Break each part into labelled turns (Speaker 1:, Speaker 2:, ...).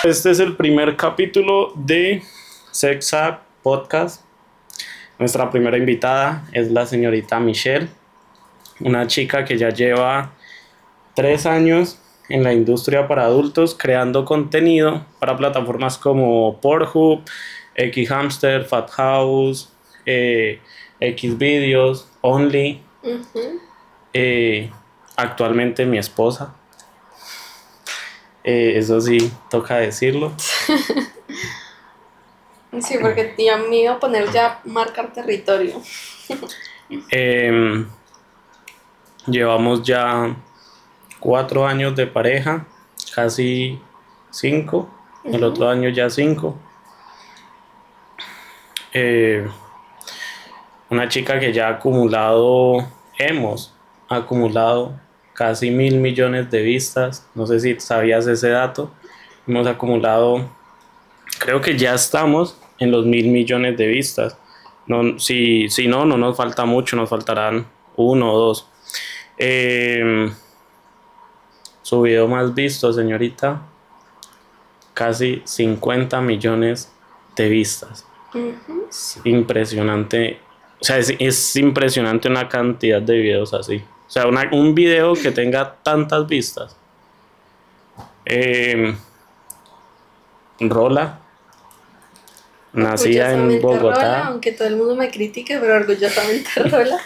Speaker 1: Este es el primer capítulo de Sex App Podcast. Nuestra primera invitada es la señorita Michelle, una chica que ya lleva 3 años en la industria para adultos creando contenido para plataformas como Pornhub, Xhamster, Fat House, Xvideos, Only. Actualmente mi esposa. Eso sí, toca decirlo.
Speaker 2: Sí, porque ya me iba a poner ya marcar territorio.
Speaker 1: Llevamos ya 4 años de pareja, casi 5, el otro año ya 5. Una chica que ya hemos acumulado casi 1.000 millones de vistas. No sé si sabías ese dato. Hemos acumulado, creo que ya estamos en los 1.000 millones de vistas. No, si no nos falta mucho, nos faltarán 1 o 2. Su video más visto, señorita, casi 50 millones de vistas. Es impresionante. O sea, es impresionante una cantidad de videos así. O sea, un video que tenga tantas vistas. Rola, nacida en Bogotá.
Speaker 2: Rola, aunque todo el mundo me critique, pero orgullosamente Rola.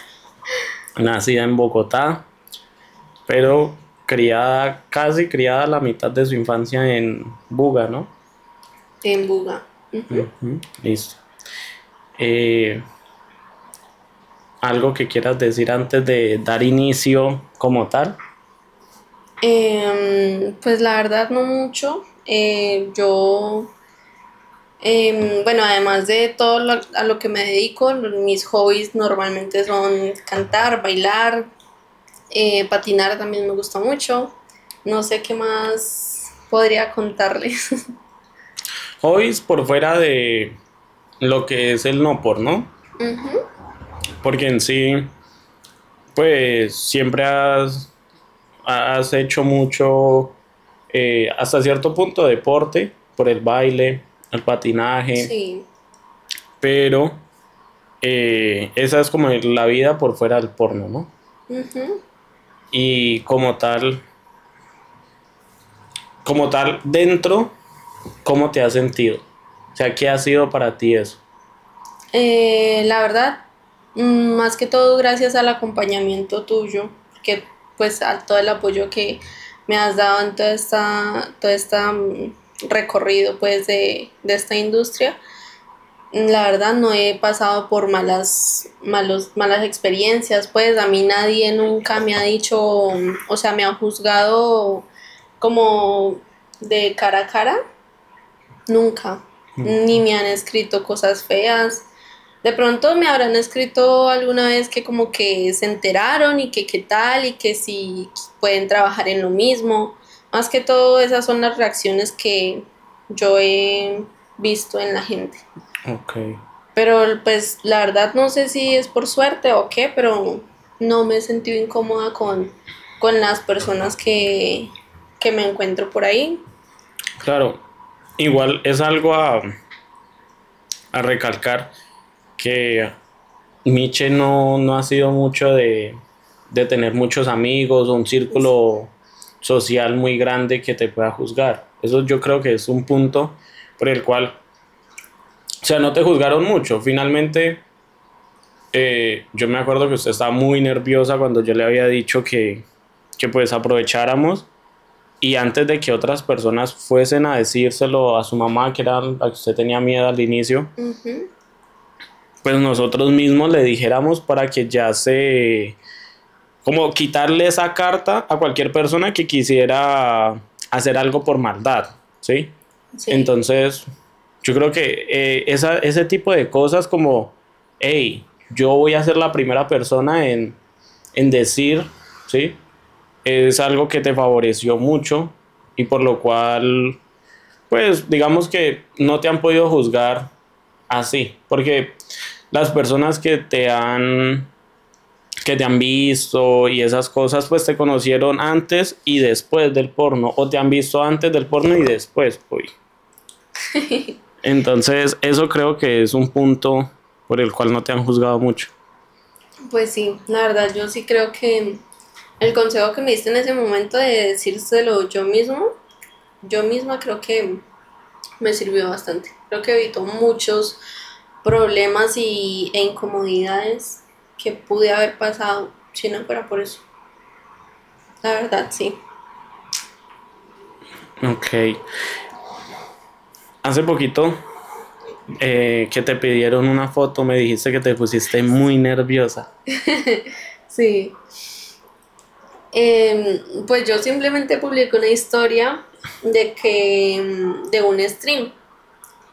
Speaker 1: Nacida en Bogotá, pero casi criada la mitad de su infancia en Buga, ¿no?
Speaker 2: En Buga.
Speaker 1: Listo. ¿Algo que quieras decir antes de dar inicio como tal?
Speaker 2: Pues la verdad no mucho. Bueno, además de todo a lo que me dedico, mis hobbies normalmente son cantar, bailar, patinar también me gusta mucho. No sé qué más podría contarles.
Speaker 1: Hobbies por fuera de lo que es el no porno. Porque en sí, pues siempre has hecho mucho, hasta cierto punto, deporte, por el baile, el patinaje.
Speaker 2: Sí.
Speaker 1: Pero esa es como la vida por fuera del porno, ¿no? Y como tal dentro, ¿cómo te has sentido? O sea, ¿qué ha sido para ti eso?
Speaker 2: La verdad, más que todo gracias al acompañamiento tuyo, que pues a todo el apoyo que me has dado en todo esta recorrido pues de esta industria. La verdad no he pasado por malas experiencias, pues a mí nadie nunca me ha dicho, o sea, me ha juzgado como de cara a cara, nunca, ni me han escrito cosas feas. De pronto me habrán escrito alguna vez que como que se enteraron y que qué tal y que si pueden trabajar en lo mismo. Más que todo esas son las reacciones que yo he visto en la gente.
Speaker 1: Ok.
Speaker 2: Pero pues la verdad no sé si es por suerte o qué, pero no me he sentido incómoda con las personas que me encuentro por ahí.
Speaker 1: Claro, igual es algo a recalcar que Miche no ha sido mucho de tener muchos amigos o un círculo social muy grande que te pueda juzgar. Eso yo creo que es un punto por el cual, o sea, no te juzgaron mucho. Finalmente, yo me acuerdo que usted estaba muy nerviosa cuando yo le había dicho que pues aprovecháramos, y antes de que otras personas fuesen a decírselo a su mamá, que era la que usted tenía miedo al inicio, pues nosotros mismos le dijéramos para que ya como quitarle esa carta a cualquier persona que quisiera hacer algo por maldad, ¿sí?
Speaker 2: Sí.
Speaker 1: Entonces, yo creo que ese tipo de cosas como, hey, yo voy a ser la primera persona en decir, ¿sí? Es algo que te favoreció mucho y por lo cual, pues, digamos que no te han podido juzgar así, porque las personas que te han visto y esas cosas, pues te conocieron antes y después del porno, o te han visto antes del porno y después, uy. Entonces, eso creo que es un punto por el cual no te han juzgado mucho.
Speaker 2: Pues sí, la verdad, yo sí creo que el consejo que me diste en ese momento de decírselo yo misma creo que me sirvió bastante. Creo que evitó muchos problemas e incomodidades que pude haber pasado si no fuera por eso. La verdad, sí.
Speaker 1: Ok. Hace poquito que te pidieron una foto, me dijiste que te pusiste muy nerviosa.
Speaker 2: Sí. Pues yo simplemente publiqué una historia de un stream.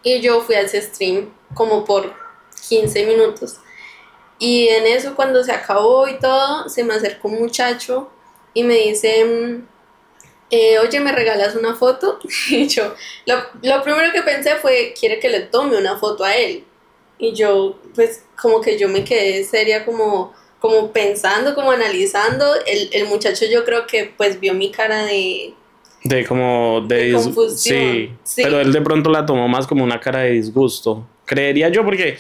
Speaker 2: Y yo fui a ese stream como por 15 minutos. Y en eso, cuando se acabó y todo, se me acercó un muchacho y me dice, oye, ¿me regalas una foto? Y yo, lo primero que pensé fue, quiere que le tome una foto a él. Y yo, pues, como que yo me quedé seria, como pensando, como analizando. El muchacho yo creo que pues vio mi cara de
Speaker 1: Sí,
Speaker 2: confusión.
Speaker 1: pero
Speaker 2: Sí,
Speaker 1: él de pronto la tomó más como una cara de disgusto. Creería yo porque,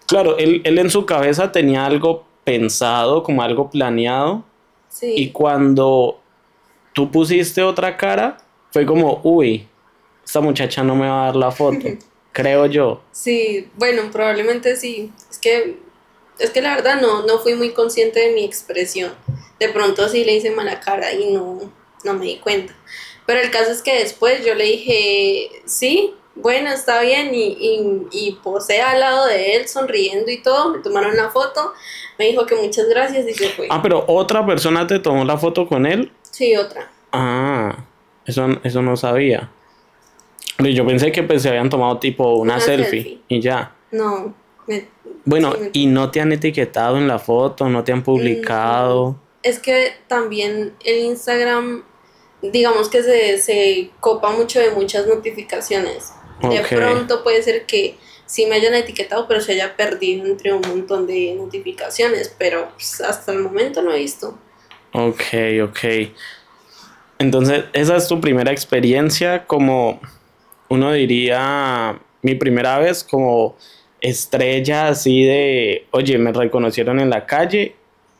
Speaker 1: claro, él en su cabeza tenía algo pensado, como algo planeado, y
Speaker 2: sí.
Speaker 1: cuando tú pusiste otra cara, fue como, uy, esta muchacha no me va a dar la foto, creo yo.
Speaker 2: Sí, bueno, probablemente sí. Es que la verdad no fui muy consciente de mi expresión. De pronto sí le hice mala cara y no me di cuenta. Pero el caso es que después yo le dije, sí, bueno, está bien, y posé al lado de él sonriendo y todo. Me tomaron la foto, me dijo que muchas gracias y se fue.
Speaker 1: Ah, pero otra persona te tomó la foto con él.
Speaker 2: Sí, otra.
Speaker 1: Ah, eso no sabía. Pero yo pensé que pues se habían tomado tipo una
Speaker 2: Una
Speaker 1: selfie
Speaker 2: selfie.
Speaker 1: y ya.
Speaker 2: No, sí,
Speaker 1: Bueno, y no te han etiquetado en la foto, no te han
Speaker 2: no.
Speaker 1: publicado.
Speaker 2: Es que también el Instagram, digamos que se copa mucho de muchas notificaciones. De
Speaker 1: Ok,
Speaker 2: pronto puede ser que sí me hayan etiquetado, pero se haya perdido entre un montón de notificaciones, pero pues, hasta el momento no he visto.
Speaker 1: ok, ok. Entonces, esa es tu primera experiencia como, uno diría, mi primera vez como estrella así de, oye, me reconocieron en la calle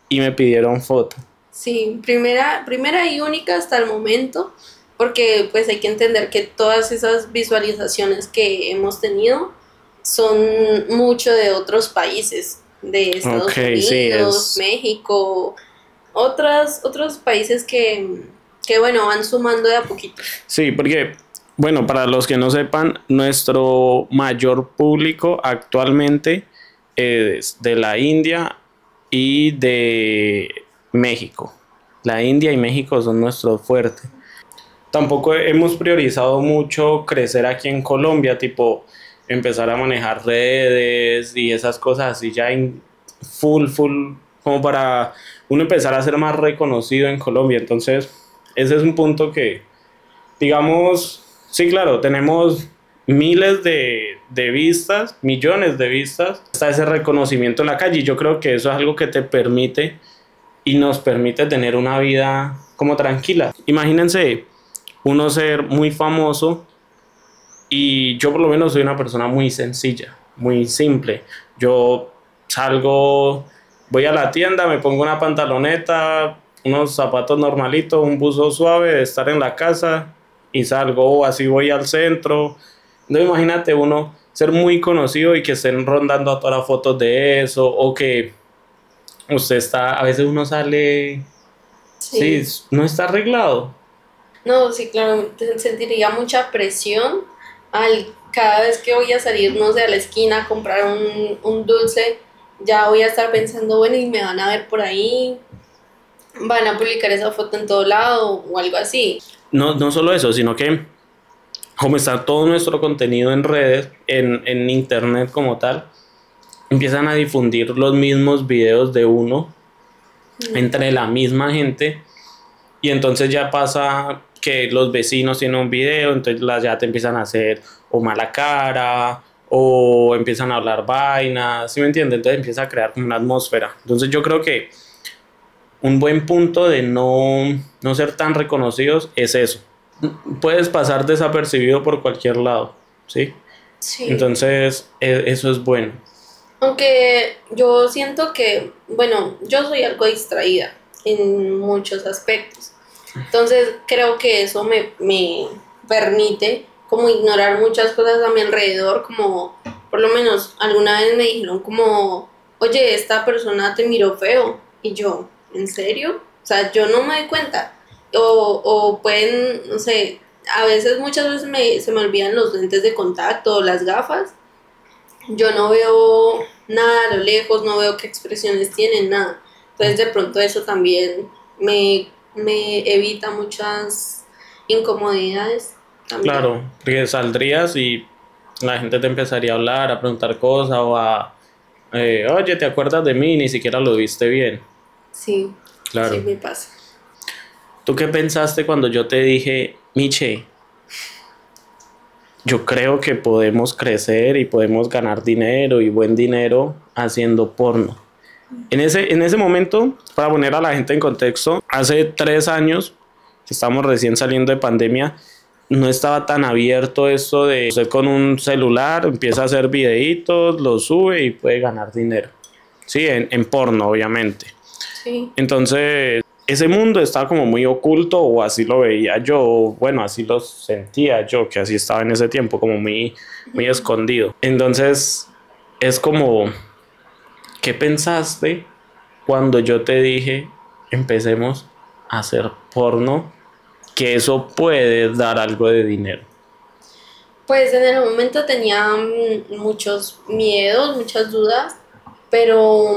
Speaker 1: y me pidieron foto.
Speaker 2: Sí, primera y única hasta el momento, porque pues hay que entender que todas esas visualizaciones que hemos tenido son mucho de otros países, de
Speaker 1: Ok,
Speaker 2: Estados
Speaker 1: sí,
Speaker 2: Unidos,
Speaker 1: es.
Speaker 2: México, otros países que bueno, van sumando de a poquito.
Speaker 1: Sí, porque, bueno, para los que no sepan, nuestro mayor público actualmente es de la India y de México. La India y México son nuestros fuertes. Tampoco hemos priorizado mucho crecer aquí en Colombia, tipo empezar a manejar redes y esas cosas así ya full, como para uno empezar a ser más reconocido en Colombia. Entonces, ese es un punto que, digamos, sí, claro, tenemos miles de vistas, millones de vistas, está ese reconocimiento en la calle y yo creo que eso es algo que te permite y nos permite tener una vida como tranquila. Imagínense uno ser muy famoso y yo por lo menos soy una persona muy sencilla, muy simple. Yo salgo, voy a la tienda, me pongo una pantaloneta, unos zapatos normalitos, un buzo suave de estar en la casa y salgo, o así voy al centro. No, imagínate uno ser muy conocido y que estén rondando a todas las fotos de eso, o que usted está, a veces uno sale, sí,
Speaker 2: Sí.
Speaker 1: no está arreglado.
Speaker 2: No, sí, claro, sentiría mucha presión cada vez que voy a salir, no sé, a la esquina a comprar un dulce, ya voy a estar pensando, bueno, y me van a ver por ahí, van a publicar esa foto en todo lado o algo así.
Speaker 1: No, no solo eso, sino que como está todo nuestro contenido en redes, en internet como tal, empiezan a difundir los mismos videos de uno
Speaker 2: Mm.
Speaker 1: entre la misma gente y entonces ya pasa que los vecinos tienen un video, entonces ya te empiezan a hacer o mala cara o empiezan a hablar vainas, ¿sí me entiendes? Entonces empieza a crear como una atmósfera. Entonces yo creo que un buen punto de no ser tan reconocidos es eso. Puedes pasar desapercibido por cualquier lado. ¿sí?
Speaker 2: Sí.
Speaker 1: Entonces, eso es bueno.
Speaker 2: Aunque yo siento que, bueno, yo soy algo distraída en muchos aspectos. Entonces creo que eso me permite como ignorar muchas cosas a mi alrededor, como por lo menos alguna vez me dijeron como, oye, esta persona te miró feo. Y yo, ¿en serio? O sea, yo no me doy cuenta. O pueden, no sé, a veces, muchas veces se me olvidan los lentes de contacto o las gafas. Yo no veo nada a lo lejos, no veo qué expresiones tienen, nada. Entonces de pronto eso también me evita muchas incomodidades también.
Speaker 1: Claro, porque saldrías y la gente te empezaría a hablar, a preguntar cosas o oye, ¿te acuerdas de mí? Ni siquiera lo viste bien.
Speaker 2: Sí, sí
Speaker 1: Claro.
Speaker 2: me pasa.
Speaker 1: ¿Tú qué pensaste cuando yo te dije, Miche, yo creo que podemos crecer y podemos ganar dinero y buen dinero haciendo porno? En ese momento, para poner a la gente en contexto, hace 3 años, que estamos recién saliendo de pandemia, no estaba tan abierto esto de usted con un celular empieza a hacer videitos, lo sube y puede ganar dinero. Sí, en porno, obviamente.
Speaker 2: Sí.
Speaker 1: Entonces, ese mundo estaba como muy oculto, o así lo veía yo, o bueno, así lo sentía yo, que así estaba en ese tiempo, como muy escondido. Entonces, es como, ¿qué pensaste cuando yo te dije, empecemos a hacer porno, que eso puede dar algo de dinero?
Speaker 2: Pues en el momento tenía muchos miedos, muchas dudas, pero,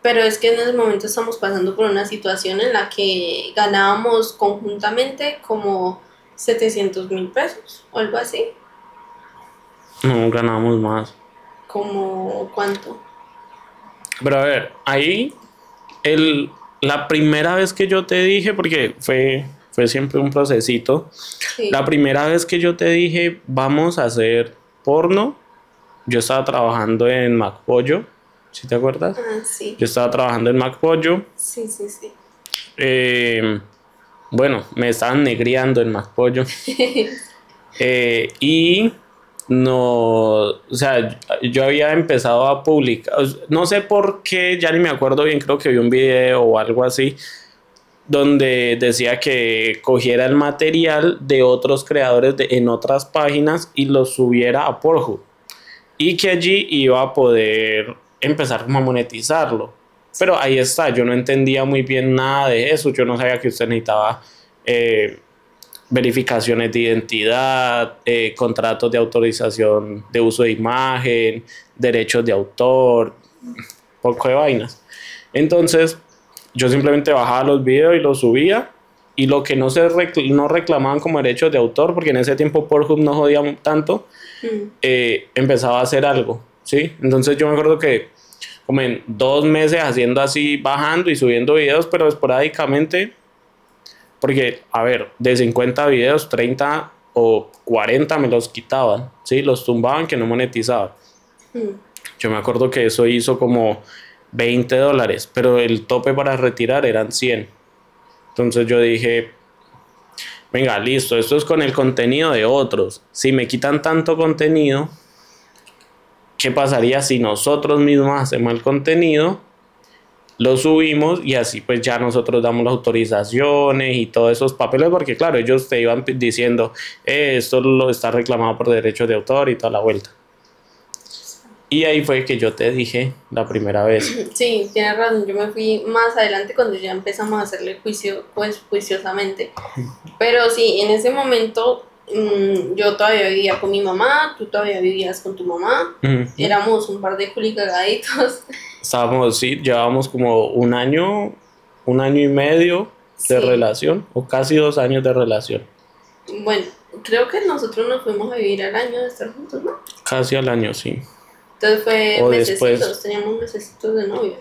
Speaker 2: pero es que en ese momento estamos pasando por una situación en la que ganábamos conjuntamente como 700.000 pesos o algo así.
Speaker 1: No ganamos más.
Speaker 2: ¿Como cuánto?
Speaker 1: Pero a ver, ahí el, la primera vez que yo te dije, porque fue siempre un procesito,
Speaker 2: Sí.
Speaker 1: la primera vez que yo te dije, vamos a hacer porno, yo estaba trabajando en MacPollo, ¿sí te acuerdas?
Speaker 2: Ah, sí.
Speaker 1: Yo estaba trabajando en MacPollo.
Speaker 2: Sí, sí, sí.
Speaker 1: Bueno, me estaban negreando en MacPollo. Y no, o sea, yo había empezado a publicar, no sé por qué, ya ni me acuerdo bien, creo que vi un video o algo así, donde decía que cogiera el material de otros creadores en otras páginas y lo subiera a Pornhub y que allí iba a poder empezar como a monetizarlo. Pero ahí está, yo no entendía muy bien nada de eso, yo no sabía que usted necesitaba eh, verificaciones de identidad, contratos de autorización de uso de imagen, derechos de autor, poco de vainas. Entonces, yo simplemente bajaba los videos y los subía. Y lo que no reclamaban como derechos de autor, porque en ese tiempo Pornhub no jodía tanto, empezaba a hacer algo, ¿sí? Entonces yo me acuerdo que como en 2 meses haciendo así, bajando y subiendo videos, pero esporádicamente, porque, a ver, de 50 videos, 30 o 40 me los quitaban, ¿sí? Los tumbaban que no monetizaban. Yo me acuerdo que eso hizo como $20, pero el tope para retirar eran 100. Entonces yo dije, venga, listo, esto es con el contenido de otros. Si me quitan tanto contenido, ¿qué pasaría si nosotros mismos hacemos el contenido, lo subimos y así pues ya nosotros damos las autorizaciones y todos esos papeles? Porque claro, ellos te iban diciendo, esto lo está reclamado por derechos de autor y toda la vuelta. Y ahí fue que yo te dije la primera vez.
Speaker 2: Sí, tienes razón, yo me fui más adelante cuando ya empezamos a hacerle juicio, pues juiciosamente. Pero sí, en ese momento yo todavía vivía con mi mamá, tú todavía vivías con tu mamá, éramos un par de culicagaditos.
Speaker 1: Estábamos, sí, llevábamos como un año y medio de
Speaker 2: Sí.
Speaker 1: relación, o casi 2 años de relación.
Speaker 2: Bueno, creo que nosotros nos fuimos a vivir al año de estar juntos, ¿no?
Speaker 1: Casi al año, sí.
Speaker 2: Entonces fue
Speaker 1: O
Speaker 2: mesecitos,
Speaker 1: después.
Speaker 2: teníamos mesecitos de novio.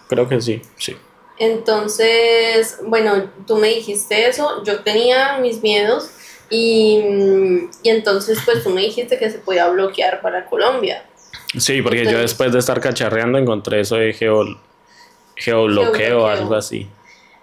Speaker 1: Creo que sí, sí.
Speaker 2: Entonces, bueno, tú me dijiste eso, yo tenía mis miedos y entonces pues tú me dijiste que se podía bloquear para Colombia.
Speaker 1: Sí, porque yo
Speaker 2: Entonces,
Speaker 1: después de estar cacharreando encontré eso de geobloqueo o algo así.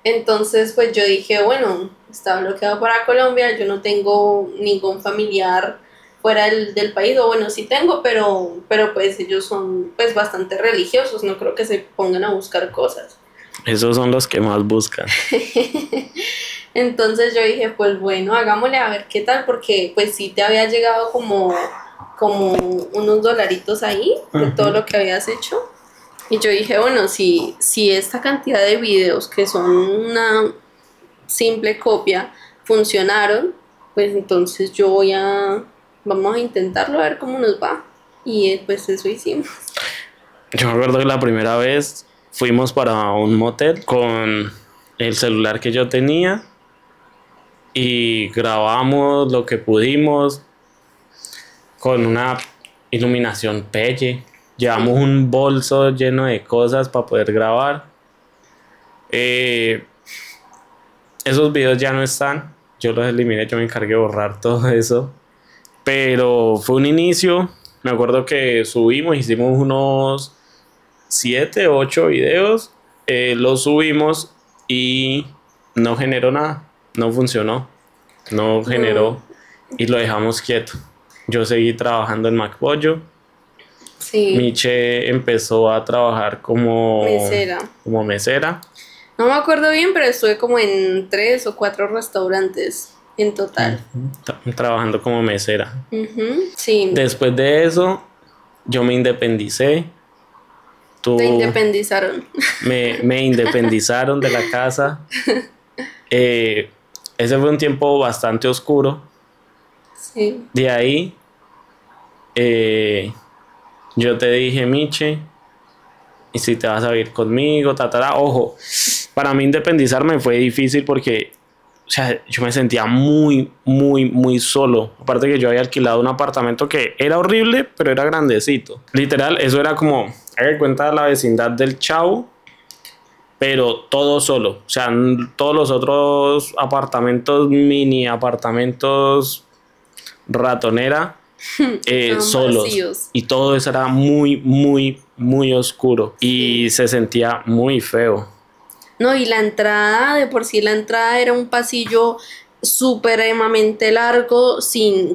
Speaker 2: entonces pues yo dije, bueno, está bloqueado para Colombia, yo no tengo ningún familiar fuera del país, o bueno, sí tengo, pero pues ellos son pues bastante religiosos, no creo que se pongan a buscar cosas.
Speaker 1: Esos son los que más buscan.
Speaker 2: Entonces yo dije, pues bueno, hagámosle a ver qué tal, porque pues sí te había llegado como unos dolaritos ahí de todo lo que habías hecho. Y yo dije, bueno, si esta cantidad de videos que son una simple copia funcionaron, pues entonces vamos a intentarlo a ver cómo nos va. Y pues eso hicimos.
Speaker 1: Yo me acuerdo que la primera vez fuimos para un motel con el celular que yo tenía y grabamos lo que pudimos con una iluminación pelle. Llevamos un bolso lleno de cosas para poder grabar. Esos videos ya no están. Yo los eliminé, yo me encargué de borrar todo eso. Pero fue un inicio. Me acuerdo que subimos, hicimos unos 7, 8 videos. Los subimos y no generó nada. No funcionó. No generó. Y lo dejamos quieto. Yo seguí trabajando en McPollo.
Speaker 2: Sí.
Speaker 1: Miche empezó a trabajar como mesera.
Speaker 2: No me acuerdo bien, pero estuve como en 3 o 4 restaurantes en total.
Speaker 1: Trabajando como mesera.
Speaker 2: Sí.
Speaker 1: Después de eso, yo me independicé.
Speaker 2: ¿Te independizaron?
Speaker 1: Me independizaron de la casa. Ese fue un tiempo bastante oscuro.
Speaker 2: Sí.
Speaker 1: De ahí, yo te dije, Miche, y si te vas a vivir conmigo, ojo, para mí independizarme fue difícil porque, o sea, yo me sentía muy, muy, muy solo. Aparte que yo había alquilado un apartamento que era horrible, pero era grandecito. Literal, eso era como, haga cuenta de la vecindad del Chavo, pero todo solo. O sea, todos los otros apartamentos, mini apartamentos ratonera, solos.
Speaker 2: Vacíos.
Speaker 1: Y todo eso era muy, muy, muy oscuro. Y se sentía muy feo.
Speaker 2: No, y la entrada, de por sí la entrada era un pasillo supremamente largo,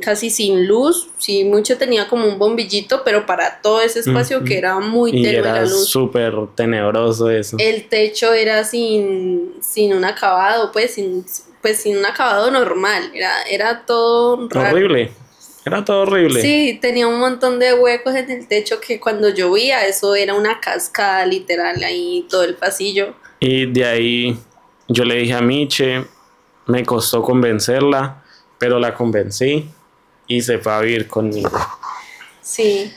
Speaker 2: casi sin luz. Sí, mucho tenía como un bombillito, pero para todo ese espacio que era muy tenue la luz.
Speaker 1: Era súper tenebroso eso.
Speaker 2: El techo era sin un acabado, pues sin un acabado normal. Era todo raro.
Speaker 1: Horrible. Era todo horrible.
Speaker 2: Sí, tenía un montón de huecos en el techo que cuando llovía eso era una cascada literal ahí todo el pasillo.
Speaker 1: Y de ahí yo le dije a Miche, me costó convencerla, pero la convencí y se fue a vivir conmigo.
Speaker 2: Sí,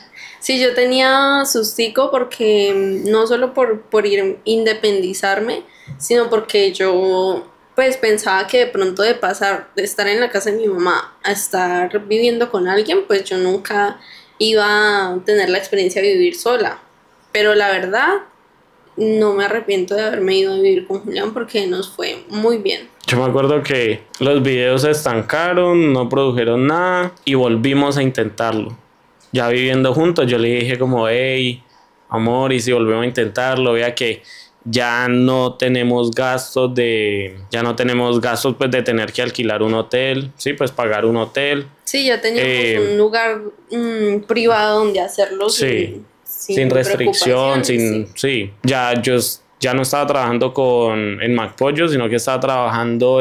Speaker 2: yo tenía sustico porque no solo por ir independizarme, sino porque yo pues pensaba que de pronto de estar en la casa de mi mamá a estar viviendo con alguien, pues yo nunca iba a tener la experiencia de vivir sola. Pero la verdad, no me arrepiento de haberme ido a vivir con Julián porque nos fue muy bien.
Speaker 1: Yo me acuerdo que los videos se estancaron, no produjeron nada y volvimos a intentarlo. Ya viviendo juntos, yo le dije como, hey, amor, y si volvemos a intentarlo, vea que ya no tenemos gastos pues de tener que alquilar un hotel, sí, pues pagar un hotel.
Speaker 2: Sí, ya teníamos un lugar privado donde hacerlo.
Speaker 1: Sí, sin restricción, sí. Ya no estaba trabajando en McPollo, sino que estaba trabajando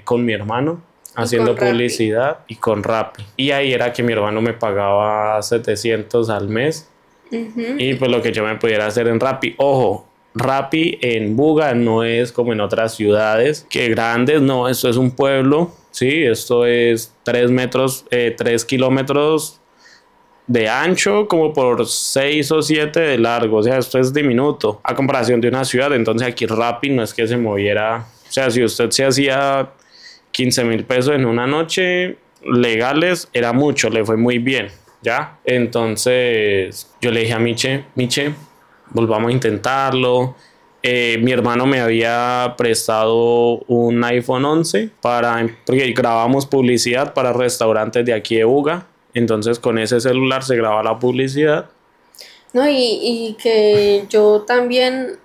Speaker 1: con mi hermano, haciendo publicidad y con Rappi. Y ahí era que mi hermano me pagaba 700 al mes. Y pues lo que yo me pudiera hacer en Rappi. Ojo, Rappi en Buga no es como en otras ciudades que grandes, no, esto es un pueblo, sí, esto es 3 kilómetros de ancho como por 6 o 7 de largo, o sea, esto es diminuto a comparación de una ciudad. Entonces aquí Rappi no es que se moviera, o sea, si usted se hacía 15,000 pesos en una noche legales, era mucho, le fue muy bien, ¿ya? Entonces yo le dije a Miche, volvamos a intentarlo. Mi hermano me había prestado un iPhone 11 porque grabamos publicidad para restaurantes de aquí de Buga. Entonces con ese celular se graba la publicidad.
Speaker 2: No, y que yo también,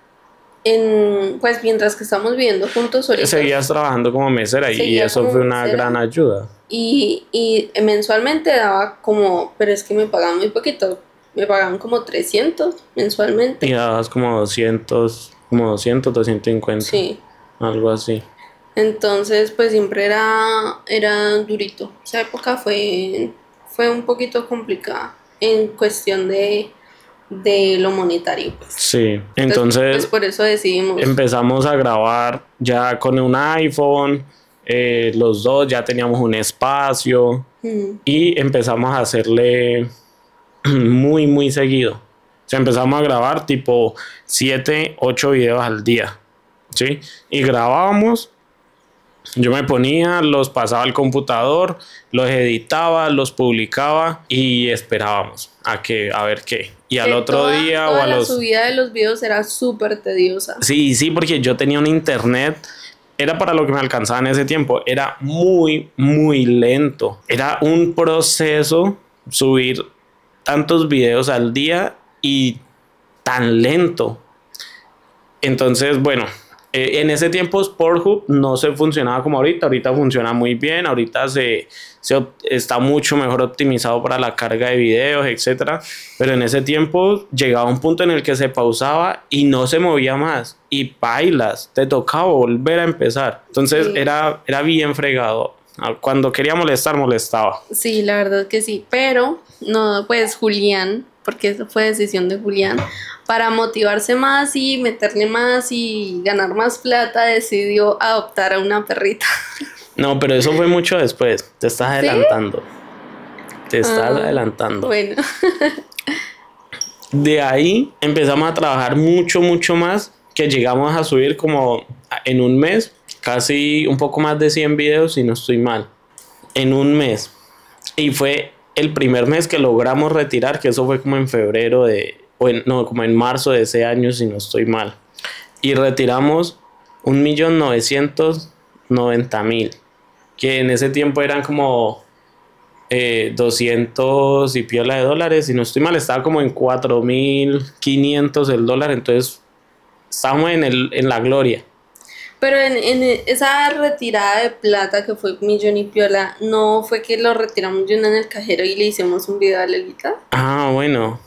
Speaker 2: pues mientras que estamos viviendo juntos ahorita,
Speaker 1: seguías trabajando como mesera y eso fue una gran ayuda.
Speaker 2: y mensualmente daba como, pero es que me pagaban muy poquito, me pagaban como 300 mensualmente.
Speaker 1: Y dabas como 200, 250,
Speaker 2: Sí,
Speaker 1: algo así.
Speaker 2: entonces pues siempre era durito. Esa época fue un poquito complicada en cuestión de lo monetario, pues.
Speaker 1: Sí,
Speaker 2: Pues
Speaker 1: entonces
Speaker 2: por eso decidimos.
Speaker 1: empezamos a grabar ya con un iPhone, los dos ya teníamos un espacio
Speaker 2: Mm,
Speaker 1: y empezamos a hacerle muy, muy seguido. O sea, empezamos a grabar tipo 7 8 videos al día, ¿sí? Y grabábamos, yo me ponía, los pasaba al computador, los editaba, los publicaba y esperábamos a ver qué. Y al
Speaker 2: que
Speaker 1: otro día o
Speaker 2: toda
Speaker 1: a
Speaker 2: la
Speaker 1: los...
Speaker 2: subida de los videos era súper tediosa.
Speaker 1: Sí, sí, porque yo tenía un internet, era para lo que me alcanzaba en ese tiempo, era muy, muy lento. Era un proceso subir tantos videos al día y tan lento. Entonces, bueno, en ese tiempo Pornhub no se funcionaba como ahorita funciona muy bien, ahorita está mucho mejor optimizado para la carga de videos, etcétera, pero en ese tiempo llegaba un punto en el que se pausaba y no se movía más, y pailas, te tocaba volver a empezar, entonces
Speaker 2: Sí.
Speaker 1: era bien fregado, cuando quería molestar, molestaba.
Speaker 2: Sí, la verdad que sí, pero no, pues Julián, porque eso fue decisión de Julián, para motivarse más y meterle más y ganar más plata, decidió adoptar a una perrita.
Speaker 1: No, pero eso fue mucho después, te estás
Speaker 2: ¿Sí?
Speaker 1: adelantando, te estás
Speaker 2: Ah,
Speaker 1: adelantando.
Speaker 2: bueno,
Speaker 1: De ahí empezamos a trabajar mucho, mucho más, que llegamos a subir como en un mes, casi un poco más de 100 videos, si no estoy mal, en un mes. Y fue el primer mes que logramos retirar, que eso fue como en febrero no, como en marzo de ese año, si no estoy mal. Y retiramos 1.990.000, que en ese tiempo eran como 200 y piola de dólares, si no estoy mal, estaba como en 4.500 el dólar, entonces estábamos en la gloria.
Speaker 2: pero en esa retirada de plata que fue Millón y Piola, ¿no fue que lo retiramos de una en el cajero y le hicimos un video a Lelita?
Speaker 1: Ah, bueno,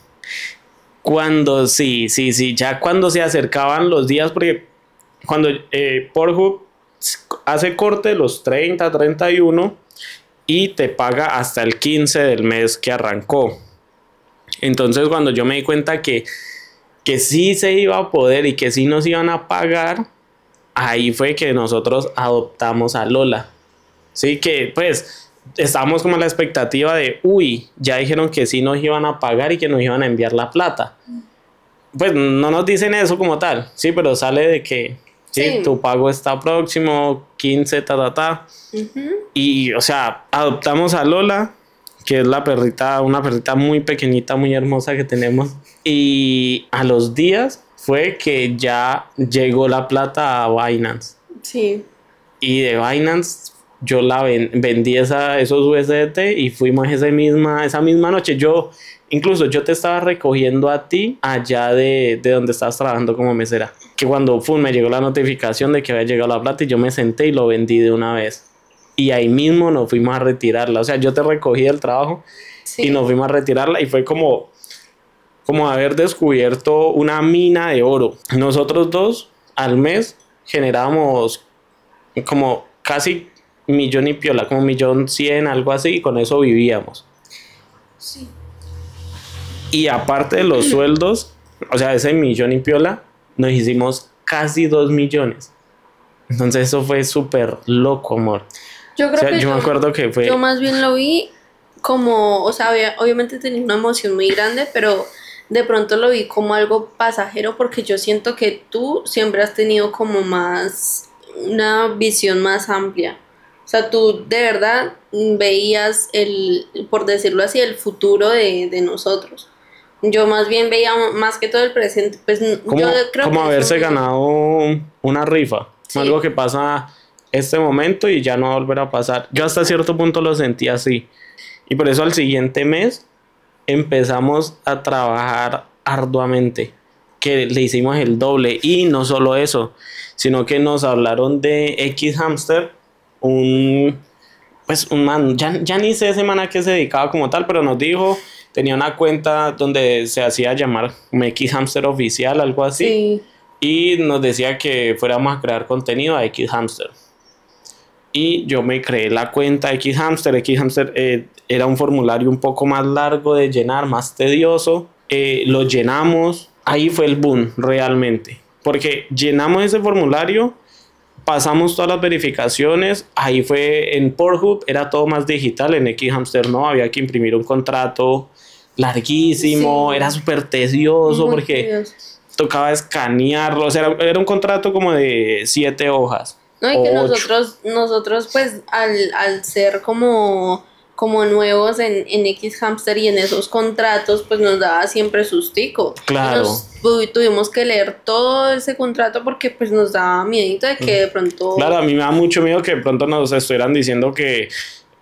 Speaker 1: cuando sí, sí, sí, ya cuando se acercaban los días, porque cuando Pornhub hace corte los 30, 31 y te paga hasta el 15 del mes que arrancó. Entonces cuando yo me di cuenta que sí se iba a poder y que sí nos iban a pagar, ahí fue que nosotros adoptamos a Lola. Sí, que pues estábamos como a la expectativa de, uy, ya dijeron que sí nos iban a pagar y que nos iban a enviar la plata. Pues no nos dicen eso como tal, sí, pero sale de que, sí,
Speaker 2: Sí.
Speaker 1: tu pago está próximo, 15 ta, ta, ta.
Speaker 2: Ujú.
Speaker 1: Y, o sea, adoptamos a Lola, que es la perrita, una perrita muy pequeñita, muy hermosa que tenemos. Y a los días fue que ya llegó la plata a Binance.
Speaker 2: Sí.
Speaker 1: Y de Binance yo vendí esos USDT y fuimos esa misma noche. Incluso yo te estaba recogiendo a ti allá de donde estabas trabajando como mesera. Que cuando me llegó la notificación de que había llegado la plata y yo me senté y lo vendí de una vez. Y ahí mismo nos fuimos a retirarla. O sea, yo te recogí del trabajo y
Speaker 2: Sí.
Speaker 1: nos fuimos a retirarla y fue como haber descubierto una mina de oro. Nosotros dos al mes generábamos como casi millón y piola, como 1.100.000, algo así, y con eso vivíamos.
Speaker 2: Sí.
Speaker 1: Y aparte de los sueldos, o sea, ese millón y piola, nos hicimos casi 2 millones. Entonces eso fue súper loco, amor.
Speaker 2: Yo
Speaker 1: O
Speaker 2: creo
Speaker 1: sea,
Speaker 2: que
Speaker 1: yo me acuerdo que
Speaker 2: yo
Speaker 1: fue...
Speaker 2: más bien lo vi como, o sea, obviamente tenía una emoción muy grande, pero de pronto lo vi como algo pasajero porque yo siento que tú siempre has tenido como más, una visión más amplia. O sea, tú de verdad veías por decirlo así, el futuro de nosotros. Yo más bien veía más que todo el presente, pues
Speaker 1: como,
Speaker 2: yo creo
Speaker 1: como
Speaker 2: que eso
Speaker 1: haberse
Speaker 2: me...
Speaker 1: ganado una rifa,
Speaker 2: Sí,
Speaker 1: algo que pasa este momento y ya no va a volver a pasar. Yo hasta
Speaker 2: exacto.
Speaker 1: cierto punto lo sentí así. Y por eso al siguiente mes empezamos a trabajar arduamente, que le hicimos el doble. Y no solo eso, sino que nos hablaron de X Hamster, pues un man, ya ni sé ese man a qué se dedicaba como tal, pero nos dijo, tenía una cuenta donde se hacía llamar X Hamster Oficial, algo así,
Speaker 2: Sí.
Speaker 1: y nos decía que fuéramos a crear contenido a X Hamster. Y yo me creé la cuenta X Hamster. X Hamster era un formulario un poco más largo de llenar, más tedioso. Lo llenamos, ahí fue el boom realmente, porque llenamos ese formulario, pasamos todas las verificaciones, ahí fue en Pornhub, era todo más digital, en X Hamster no, había que imprimir un contrato larguísimo,
Speaker 2: Sí.
Speaker 1: era súper tedioso
Speaker 2: Muy
Speaker 1: porque
Speaker 2: curioso.
Speaker 1: tocaba escanearlo, o sea, era un contrato como de 7 hojas
Speaker 2: No, y que
Speaker 1: o 8,
Speaker 2: nosotros pues al ser como nuevos en X Hamster y en esos contratos, pues nos daba siempre sustico.
Speaker 1: claro.
Speaker 2: Tuvimos que leer todo ese contrato porque pues nos daba miedito de que de pronto...
Speaker 1: Claro, a mí me da mucho miedo que de pronto nos estuvieran diciendo que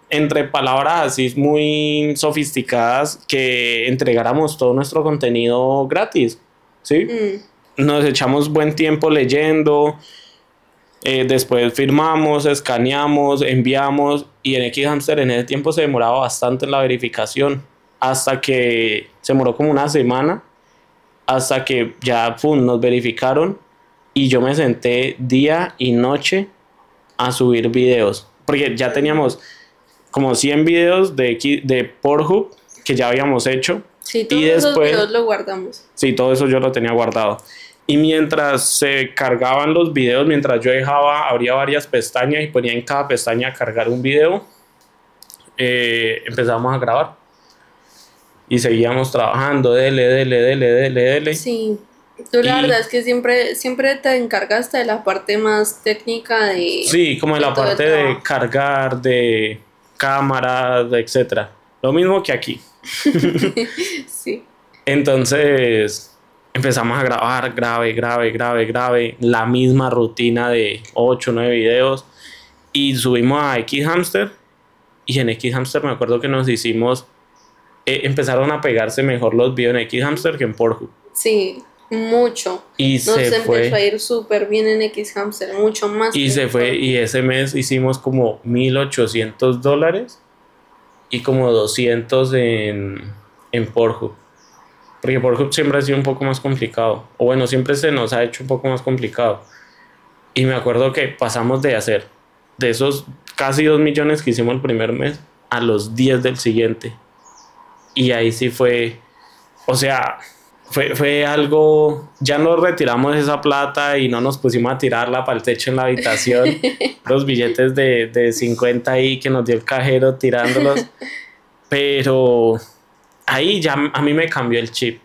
Speaker 1: entre palabras así muy sofisticadas que entregáramos todo nuestro contenido gratis, ¿sí? Nos echamos buen tiempo leyendo, después firmamos, escaneamos, enviamos y en X Hamster en ese tiempo se demoraba bastante en la verificación hasta que se demoró como una semana hasta que ya pum, nos verificaron y yo me senté día y noche a subir videos porque ya teníamos como 100 videos de Pornhub que ya habíamos hecho.
Speaker 2: Sí,
Speaker 1: y
Speaker 2: todos esos
Speaker 1: después,
Speaker 2: videos lo guardamos.
Speaker 1: sí, todo eso yo lo tenía guardado. Y mientras se cargaban los videos, mientras yo abría varias pestañas y ponía en cada pestaña cargar un video, empezamos a grabar. Y seguíamos trabajando, dele.
Speaker 2: Sí, tú la
Speaker 1: Y
Speaker 2: verdad es que siempre te encargaste de la parte más técnica de...
Speaker 1: sí, como en la
Speaker 2: todo el
Speaker 1: parte de
Speaker 2: trabajo.
Speaker 1: cargar, de cámaras, etcétera. Lo mismo que aquí.
Speaker 2: Sí.
Speaker 1: Entonces empezamos a grabar, grave, la misma rutina de 8 o 9 videos y subimos a X Hamster y en X Hamster me acuerdo que nos hicimos, empezaron a pegarse mejor los videos en X Hamster que en Pornhub
Speaker 2: Sí, mucho.
Speaker 1: y
Speaker 2: Nos
Speaker 1: se
Speaker 2: empezó
Speaker 1: fue
Speaker 2: a ir súper bien en X Hamster, mucho más
Speaker 1: y
Speaker 2: que
Speaker 1: se
Speaker 2: en
Speaker 1: fue
Speaker 2: Pornhub.
Speaker 1: y ese mes hicimos como $1,800 y como 200 en Pornhub. Porque Pornhub siempre ha sido un poco más complicado. O bueno, siempre se nos ha hecho un poco más complicado. Y me acuerdo que pasamos de hacer de esos casi 2 millones que hicimos el primer mes a los 10 del siguiente. Y ahí sí fue, o sea, fue algo, ya nos retiramos esa plata y no nos pusimos a tirarla para el techo en la habitación. Los billetes de 50 ahí que nos dio el cajero tirándolos. Pero ahí ya a mí me cambió el chip.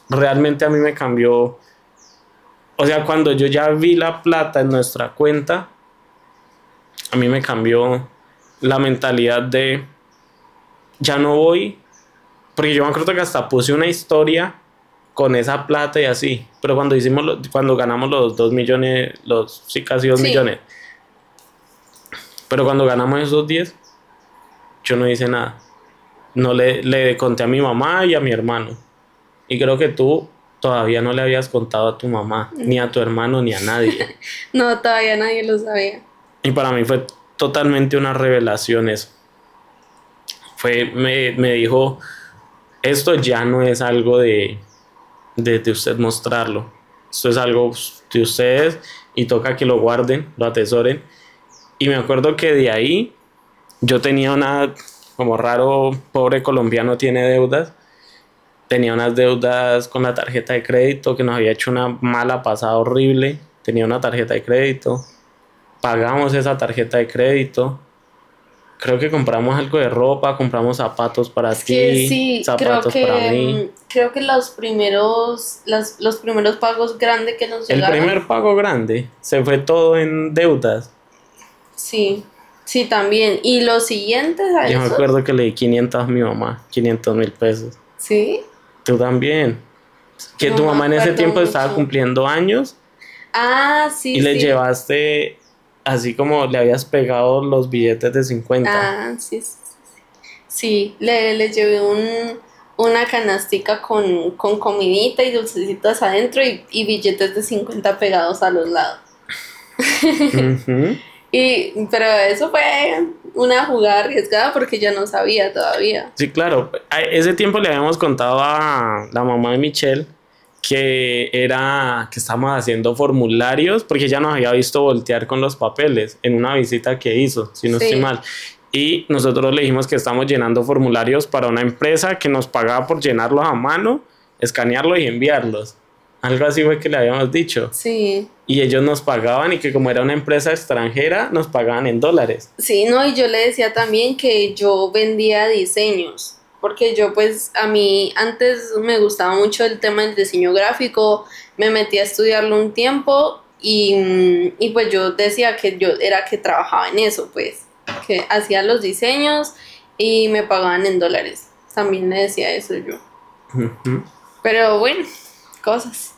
Speaker 1: Realmente a mí me cambió. O sea, cuando yo ya vi la plata en nuestra cuenta, a mí me cambió la mentalidad de ya no voy. Porque yo me acuerdo que hasta puse una historia con esa plata y así. Pero cuando ganamos los 2 millones, sí, casi 2
Speaker 2: Sí.
Speaker 1: millones. Pero cuando ganamos esos 10, yo no hice nada. No le conté a mi mamá y a mi hermano. Y creo que tú todavía no le habías contado a tu mamá, ni a tu hermano, ni a nadie.
Speaker 2: No, todavía nadie lo sabía.
Speaker 1: Y para mí fue totalmente una revelación eso. Me dijo, esto ya no es algo de usted mostrarlo. Esto es algo de ustedes y toca que lo guarden, lo atesoren. Y me acuerdo que de ahí yo tenía como raro, pobre colombiano tiene deudas. Tenía unas deudas con la tarjeta de crédito que nos había hecho una mala pasada horrible. Tenía una tarjeta de crédito. Pagamos esa tarjeta de crédito. Creo que compramos algo de ropa, compramos zapatos para
Speaker 2: Es que
Speaker 1: ti,
Speaker 2: sí,
Speaker 1: zapatos para mí.
Speaker 2: creo que los primeros pagos grandes que nos
Speaker 1: El
Speaker 2: llegaron.
Speaker 1: primer pago grande se fue todo en deudas.
Speaker 2: Sí, sí, también. Y los siguientes a
Speaker 1: Yo me
Speaker 2: esos,
Speaker 1: acuerdo que le di 500 a mi mamá, 500,000 pesos.
Speaker 2: sí.
Speaker 1: Tú también. Que
Speaker 2: No
Speaker 1: tu
Speaker 2: me
Speaker 1: mamá en ese
Speaker 2: acuerdo
Speaker 1: tiempo estaba
Speaker 2: mucho.
Speaker 1: cumpliendo años
Speaker 2: Ah, sí,
Speaker 1: y le
Speaker 2: sí.
Speaker 1: llevaste, así como le habías pegado los billetes de 50.
Speaker 2: Ah, sí, sí, sí. Sí, le llevé una canastica con comidita y dulcecitos adentro y billetes de 50 pegados a los lados.
Speaker 1: Ujú.
Speaker 2: Pero eso fue una jugada arriesgada porque yo no sabía todavía.
Speaker 1: Sí, claro. A ese tiempo le habíamos contado a la mamá de Michelle que estábamos haciendo formularios porque ella nos había visto voltear con los papeles en una visita que hizo, si no estoy mal. Y nosotros le dijimos que estamos llenando formularios para una empresa que nos pagaba por llenarlos a mano, escanearlos y enviarlos. Algo así fue que le habíamos dicho.
Speaker 2: Sí.
Speaker 1: Y ellos nos pagaban y que como era una empresa extranjera, nos pagaban en dólares.
Speaker 2: Sí, no, y yo le decía también que yo vendía diseños, porque yo pues a mí antes me gustaba mucho el tema del diseño gráfico, me metí a estudiarlo un tiempo y pues yo decía que yo era que trabajaba en eso, pues, que hacía los diseños y me pagaban en dólares. También le decía eso yo. Pero bueno, cosas.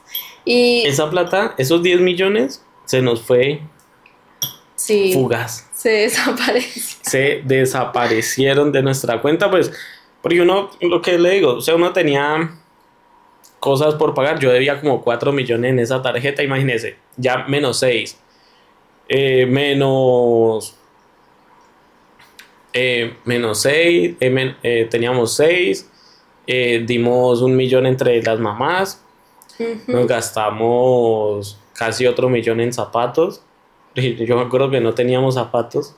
Speaker 2: Y
Speaker 1: esa plata, esos 10 millones, se nos fue fugaz.
Speaker 2: Se desapareció.
Speaker 1: Se desaparecieron de nuestra cuenta, pues, porque uno, lo que le digo, o sea, uno tenía cosas por pagar. Yo debía como 4 millones en esa tarjeta, imagínese, ya menos 6. Menos 6, teníamos 6, dimos 1 millón entre las mamás. Nos gastamos casi otro millón en zapatos. Yo me acuerdo que no teníamos zapatos.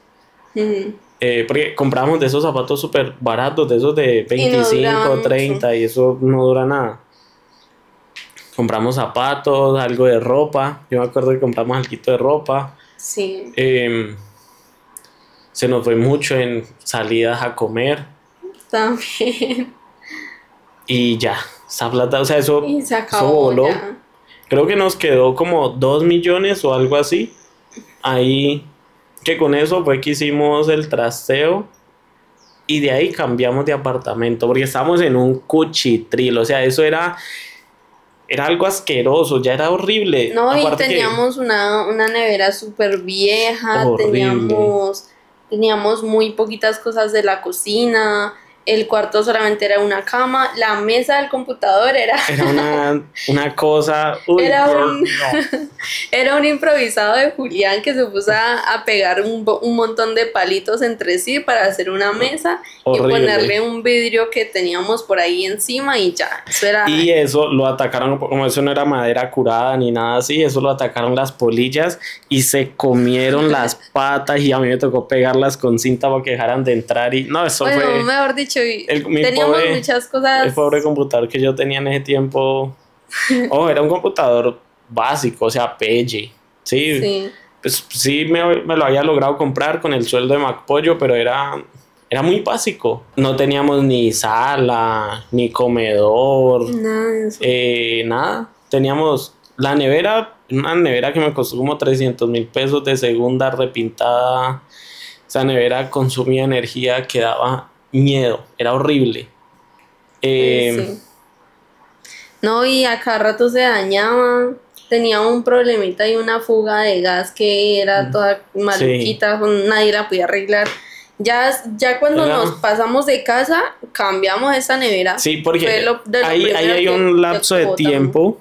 Speaker 1: Porque compramos de esos zapatos súper baratos, de esos de 25, 30 y eso no dura nada. Compramos zapatos, algo de ropa. Yo me acuerdo que compramos algo de ropa.
Speaker 2: Sí.
Speaker 1: Se nos fue mucho en salidas a comer.
Speaker 2: También.
Speaker 1: Y ya, esa plata, o sea, eso
Speaker 2: se acabó,
Speaker 1: voló.
Speaker 2: ya.
Speaker 1: Creo que nos quedó como 2 millones o algo así. Ahí, que con eso fue que hicimos el trasteo. Y de ahí cambiamos de apartamento. Porque estábamos en un cuchitril. O sea, eso era algo asqueroso. Ya era horrible.
Speaker 2: No,
Speaker 1: aparte
Speaker 2: y teníamos una nevera súper vieja. Teníamos muy poquitas cosas de la cocina. El cuarto solamente era una cama. La mesa del computador era
Speaker 1: una cosa. Uy,
Speaker 2: era un improvisado de Julián que se puso a pegar un montón de palitos entre sí para hacer una mesa. Horrible. Y ponerle un vidrio que teníamos por ahí encima y ya.
Speaker 1: Y eso lo atacaron, como eso no era madera curada ni nada así, eso lo atacaron las polillas y se comieron las patas y a mí me tocó pegarlas con cinta para que dejaran de entrar y no, eso fue...
Speaker 2: mejor dicho, teníamos muchas cosas.
Speaker 1: El pobre computador que yo tenía en ese tiempo, era un computador básico, o sea, Pelle, sí. Pues sí me lo había logrado comprar con el sueldo de MacPollo, pero era muy básico. No teníamos ni sala, ni comedor,
Speaker 2: nada de eso.
Speaker 1: Nada. Teníamos la nevera, una nevera que me costó como 300,000 pesos de segunda repintada. Esa nevera consumía energía que daba miedo, era horrible.
Speaker 2: Sí. No, y a cada rato se dañaba. Tenía un problemita y una fuga de gas que era toda maluquita, nadie la podía arreglar. Ya cuando nos pasamos de casa, cambiamos esa nevera.
Speaker 1: Sí, porque ahí hay un lapso de tiempo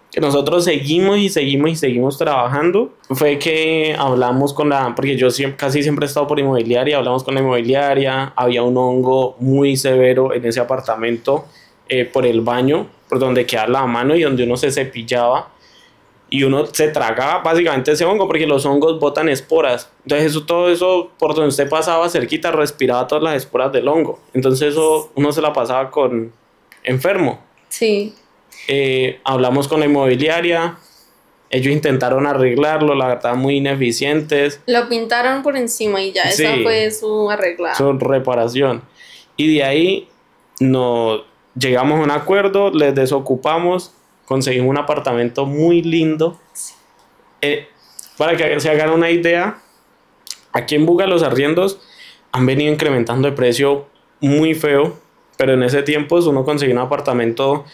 Speaker 1: que nosotros seguimos trabajando. Fue que hablamos porque yo casi siempre he estado por inmobiliaria, hablamos con la inmobiliaria, había un hongo muy severo en ese apartamento, por el baño, por donde queda la mano y donde uno se cepillaba. Y uno se tragaba básicamente ese hongo porque los hongos botan esporas. Entonces todo eso por donde usted pasaba cerquita respiraba todas las esporas del hongo. Entonces eso uno se la pasaba con enfermo.
Speaker 2: Sí.
Speaker 1: Hablamos con la inmobiliaria. Ellos intentaron arreglarlo, la verdad muy ineficientes.
Speaker 2: Lo pintaron por encima y ya esa fue su arreglado.
Speaker 1: Su reparación. Y de ahí llegamos a un acuerdo, les desocupamos. Conseguimos un apartamento muy lindo. Para que se hagan una idea, aquí en Buga los arriendos han venido incrementando de precio muy feo, pero en ese tiempo uno conseguía un apartamento,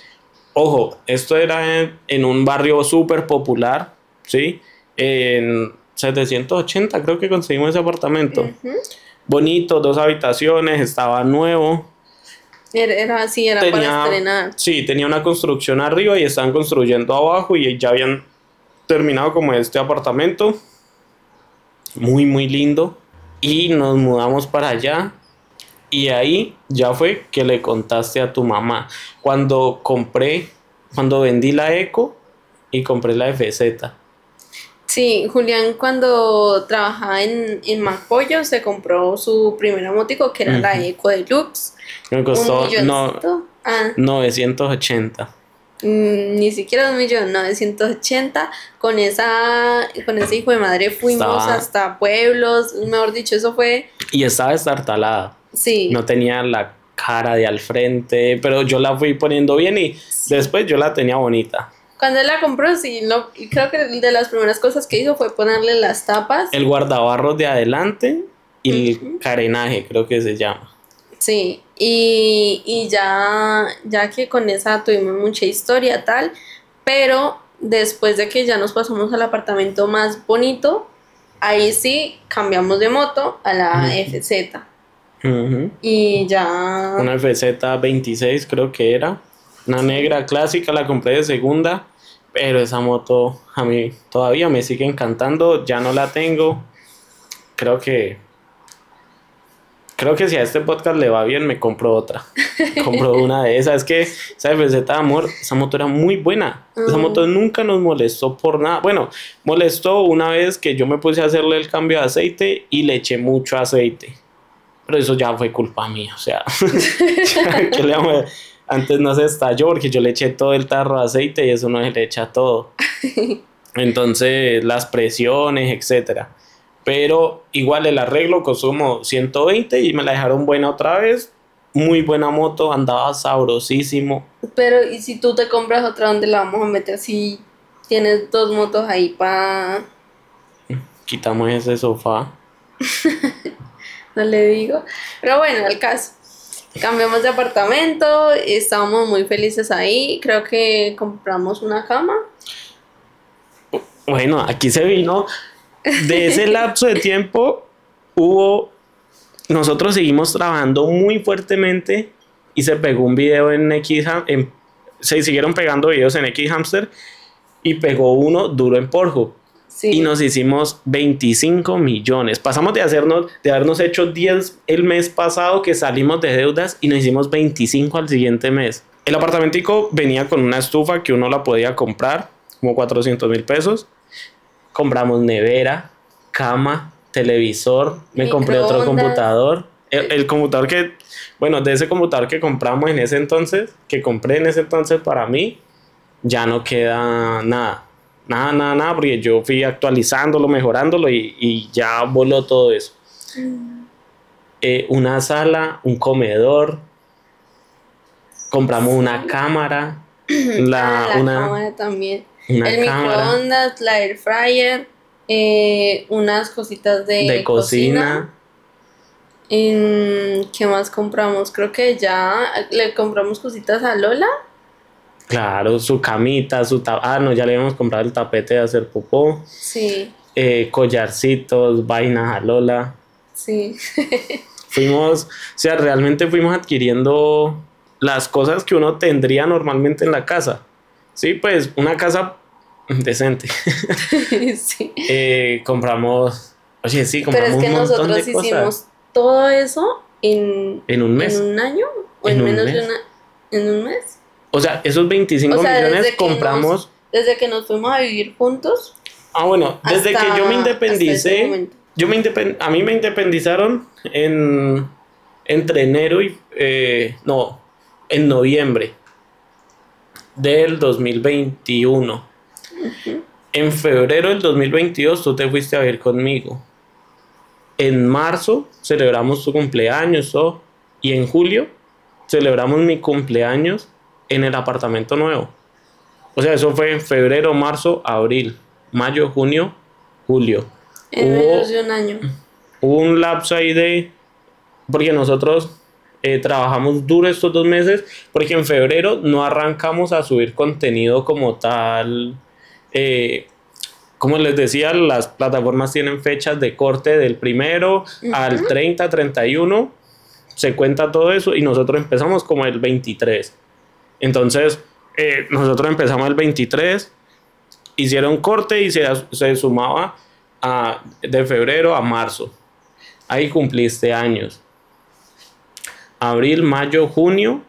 Speaker 1: ojo, esto era en un barrio súper popular, ¿sí? En 780 creo que conseguimos ese apartamento. Bonito, 2 habitaciones, estaba nuevo.
Speaker 2: Era para estrenar.
Speaker 1: Sí, tenía una construcción arriba y estaban construyendo abajo y ya habían terminado como este apartamento. Muy, muy lindo. y nos mudamos para allá. Y ahí ya fue que le contaste a tu mamá. Cuando vendí la Eco y compré la FZ.
Speaker 2: Sí, Julián cuando trabajaba en Macpollo se compró su primera motico que era la
Speaker 1: Ujú.
Speaker 2: Eco Deluxe,
Speaker 1: Me
Speaker 2: un
Speaker 1: costó
Speaker 2: milloncito,
Speaker 1: 980.
Speaker 2: ni siquiera 1.980.000, con ese hijo de madre fuimos
Speaker 1: Estaba,
Speaker 2: hasta pueblos, mejor dicho, eso fue,
Speaker 1: y estaba estartalada.
Speaker 2: sí,
Speaker 1: No tenía la cara de al frente, pero yo la fui poniendo bien y
Speaker 2: sí.
Speaker 1: después yo la tenía bonita.
Speaker 2: Cuando él la compró, sí, no, y creo que de las primeras cosas que hizo fue ponerle las tapas.
Speaker 1: El guardabarros de adelante y el
Speaker 2: Ujú.
Speaker 1: carenaje, creo que se llama.
Speaker 2: Sí, y ya que con esa tuvimos mucha historia tal, pero después de que ya nos pasamos al apartamento más bonito, ahí sí cambiamos de moto a la
Speaker 1: Ujú.
Speaker 2: FZ.
Speaker 1: Ujú.
Speaker 2: Y ya,
Speaker 1: Una FZ 26 creo que era. Una
Speaker 2: sí,
Speaker 1: negra clásica, la compré de segunda, pero esa moto a mí todavía me sigue encantando, ya no la tengo. Creo que, creo que si a este podcast le va bien, me compro otra. Compro una de esas. Es que esa FZ Amor, esa moto era muy buena. Esa
Speaker 2: mm,
Speaker 1: moto nunca nos molestó por nada. Bueno, molestó una vez que yo me puse a hacerle el cambio de aceite y le eché mucho aceite. Pero eso ya fue culpa mía, o sea, ya, ¿qué le vamos a- antes no se estalló porque yo le eché todo el tarro de aceite y eso no se le echa todo. Entonces, las presiones, etcétera. Pero igual el arreglo costó como 120 y me la dejaron buena otra vez. Muy buena moto, andaba sabrosísimo.
Speaker 2: pero ¿y si tú te compras otra, dónde la vamos a meter? Si tienes dos motos ahí para,
Speaker 1: Quitamos ese sofá.
Speaker 2: no le digo, pero bueno, el caso. Cambiamos de apartamento, estábamos muy felices ahí, creo que compramos una cama.
Speaker 1: Bueno, aquí se vino. De ese lapso de tiempo hubo nosotros seguimos trabajando muy fuertemente y se pegó un video en se siguieron pegando videos en X Hamster y pegó uno duro en Pornhub y
Speaker 2: Sí,
Speaker 1: nos hicimos 25 millones. Pasamos de habernos hecho 10 el mes pasado que salimos de deudas y nos hicimos 25 al siguiente mes. El apartamentico venía con una estufa que uno la podía comprar, como 400.000 pesos. Compramos nevera, cama, televisor, me compré otro
Speaker 2: microondas.
Speaker 1: computador. El computador bueno, de ese computador que compramos en ese entonces, que compré en ese entonces para mí, ya no queda nada. Nada, nada, nada, porque yo fui actualizándolo, mejorándolo y ya voló todo eso. Una sala, un comedor, compramos una
Speaker 2: Sí.
Speaker 1: cámara,
Speaker 2: La cámara también.
Speaker 1: una
Speaker 2: El
Speaker 1: cámara
Speaker 2: microondas, la air fryer, unas cositas
Speaker 1: de
Speaker 2: de cocina.
Speaker 1: cocina.
Speaker 2: ¿Qué más compramos? Creo que ya le compramos cositas a Lola.
Speaker 1: Claro, su camita, no, ya le habíamos comprado el tapete de hacer popó,
Speaker 2: Sí,
Speaker 1: collarcitos, vainas a Lola.
Speaker 2: sí.
Speaker 1: O sea, realmente fuimos adquiriendo las cosas que uno tendría normalmente en la casa. Sí, pues una casa decente.
Speaker 2: Sí.
Speaker 1: Oye, sí,
Speaker 2: Pero es
Speaker 1: compramos
Speaker 2: que
Speaker 1: un montón
Speaker 2: nosotros
Speaker 1: de cosas
Speaker 2: hicimos todo eso en,
Speaker 1: en un
Speaker 2: en
Speaker 1: mes,
Speaker 2: un año o
Speaker 1: en
Speaker 2: en
Speaker 1: un
Speaker 2: menos de
Speaker 1: mes.
Speaker 2: en un mes.
Speaker 1: O sea, esos
Speaker 2: O
Speaker 1: 25
Speaker 2: sea,
Speaker 1: millones compramos.
Speaker 2: desde que nos fuimos a vivir juntos
Speaker 1: Bueno, desde que yo me
Speaker 2: hasta ese
Speaker 1: independicé,
Speaker 2: momento.
Speaker 1: a mí me independizaron entre enero y, no, en noviembre del 2021. En febrero del 2022 tú te fuiste a vivir conmigo. En marzo celebramos tu cumpleaños, todo, y en julio celebramos mi cumpleaños en el apartamento nuevo. O sea, eso fue en febrero, marzo, abril, mayo, junio, julio.
Speaker 2: En menos
Speaker 1: Hubo
Speaker 2: de un año.
Speaker 1: Hubo un lapso ahí porque nosotros trabajamos duro estos 2 meses, porque en febrero no arrancamos a subir contenido como tal. eh, como les decía, las plataformas tienen fechas de corte del primero al
Speaker 2: Ujú.
Speaker 1: 30, 31, se cuenta todo eso y nosotros empezamos como el 23. Entonces, nosotros empezamos el 23, hicieron corte y se sumaba de febrero a marzo. ahí cumpliste años. Abril, mayo, junio.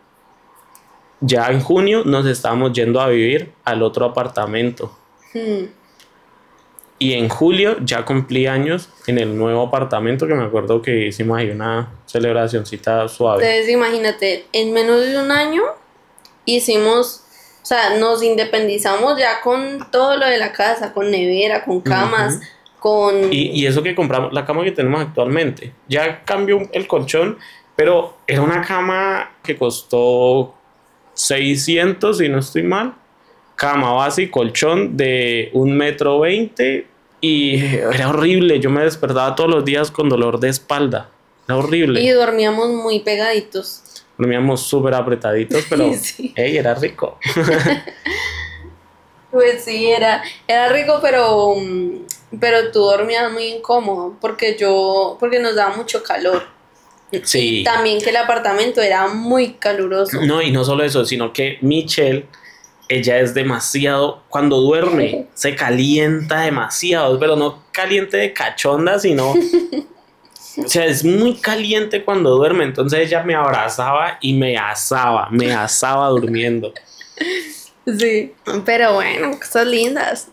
Speaker 1: Ya en junio nos estábamos yendo a vivir al otro apartamento. Y en julio ya cumplí años en el nuevo apartamento, que me acuerdo que hicimos ahí una celebracioncita suave.
Speaker 2: Entonces, imagínate, en menos de un año hicimos, o sea, nos independizamos ya con todo lo de la casa, con nevera, con camas, con...
Speaker 1: Y eso que compramos, la cama que tenemos actualmente, ya cambió el colchón, pero era una cama que costó 600, si no estoy mal. Cama base y colchón de 1,20 m y era horrible. Yo me despertaba todos los días con dolor de espalda. Era horrible.
Speaker 2: Y dormíamos muy pegaditos.
Speaker 1: Dormíamos súper apretaditos, pero
Speaker 2: Sí.
Speaker 1: hey, era rico.
Speaker 2: Pues sí, era rico, pero tú dormías muy incómodo porque nos daba mucho calor.
Speaker 1: Sí.
Speaker 2: También que el apartamento era muy caluroso.
Speaker 1: No, y no solo eso, sino que Michelle, ella es demasiado, cuando duerme, se calienta demasiado, pero no caliente de cachonda, sino, o sea, es muy caliente cuando duerme, entonces ella me abrazaba y me asaba durmiendo.
Speaker 2: Sí, pero bueno, cosas lindas.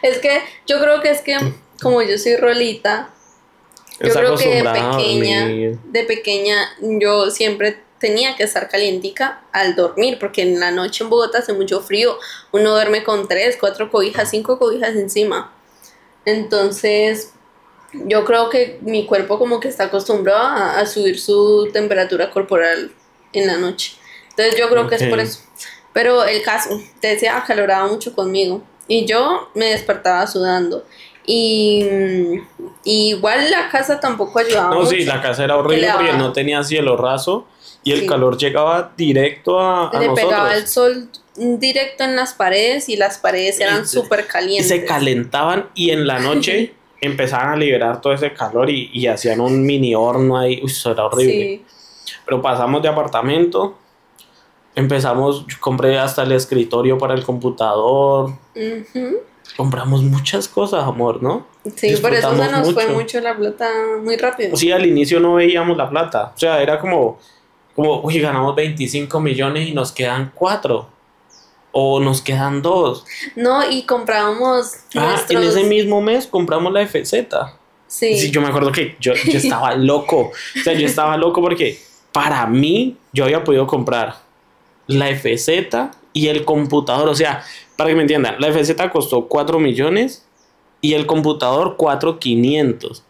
Speaker 2: Es que yo creo que como yo soy Rolita, yo
Speaker 1: Está
Speaker 2: creo que
Speaker 1: acostumbrada a dormir.
Speaker 2: de pequeña yo siempre tenía que estar calientica al dormir, porque en la noche en Bogotá hace mucho frío, uno duerme con 3, 4 cobijas, 5 cobijas encima. Entonces, yo creo que mi cuerpo como que está acostumbrado a subir su temperatura corporal en la noche. Entonces, yo creo que es por
Speaker 1: Ok.
Speaker 2: eso. Pero el caso, se acaloraba mucho conmigo y yo me despertaba sudando. Y igual la casa tampoco ayudaba
Speaker 1: No,
Speaker 2: mucho.
Speaker 1: sí, la casa era horrible
Speaker 2: Que le
Speaker 1: porque
Speaker 2: daba-
Speaker 1: no tenía cielo raso y el
Speaker 2: Sí.
Speaker 1: calor llegaba directo a
Speaker 2: Le
Speaker 1: nosotros.
Speaker 2: pegaba el sol directo en las paredes y las paredes eran súper
Speaker 1: Y
Speaker 2: calientes.
Speaker 1: se calentaban y en la noche empezaban a liberar todo ese calor y hacían un mini horno ahí. Uy, eso era horrible.
Speaker 2: Sí.
Speaker 1: Pero pasamos de apartamento, yo compré hasta el escritorio para el computador,
Speaker 2: Ujú.
Speaker 1: compramos muchas cosas, amor, ¿no?
Speaker 2: Sí, por eso se
Speaker 1: Disfrutamos
Speaker 2: nos fue
Speaker 1: mucho.
Speaker 2: mucho la plata muy rápido.
Speaker 1: Sí, al inicio no veíamos la plata, o sea, era como, uy, ganamos 25 millones y nos quedan 4, o nos quedan 2.
Speaker 2: No, y comprábamos
Speaker 1: En
Speaker 2: nuestros...
Speaker 1: ese mismo mes compramos la FZ.
Speaker 2: Sí.
Speaker 1: Sí, yo me acuerdo que yo estaba loco. O sea, yo estaba loco porque para mí yo había podido comprar la FZ y el computador. O sea, para que me entiendan, la FZ costó 4 millones y el computador 4,500. O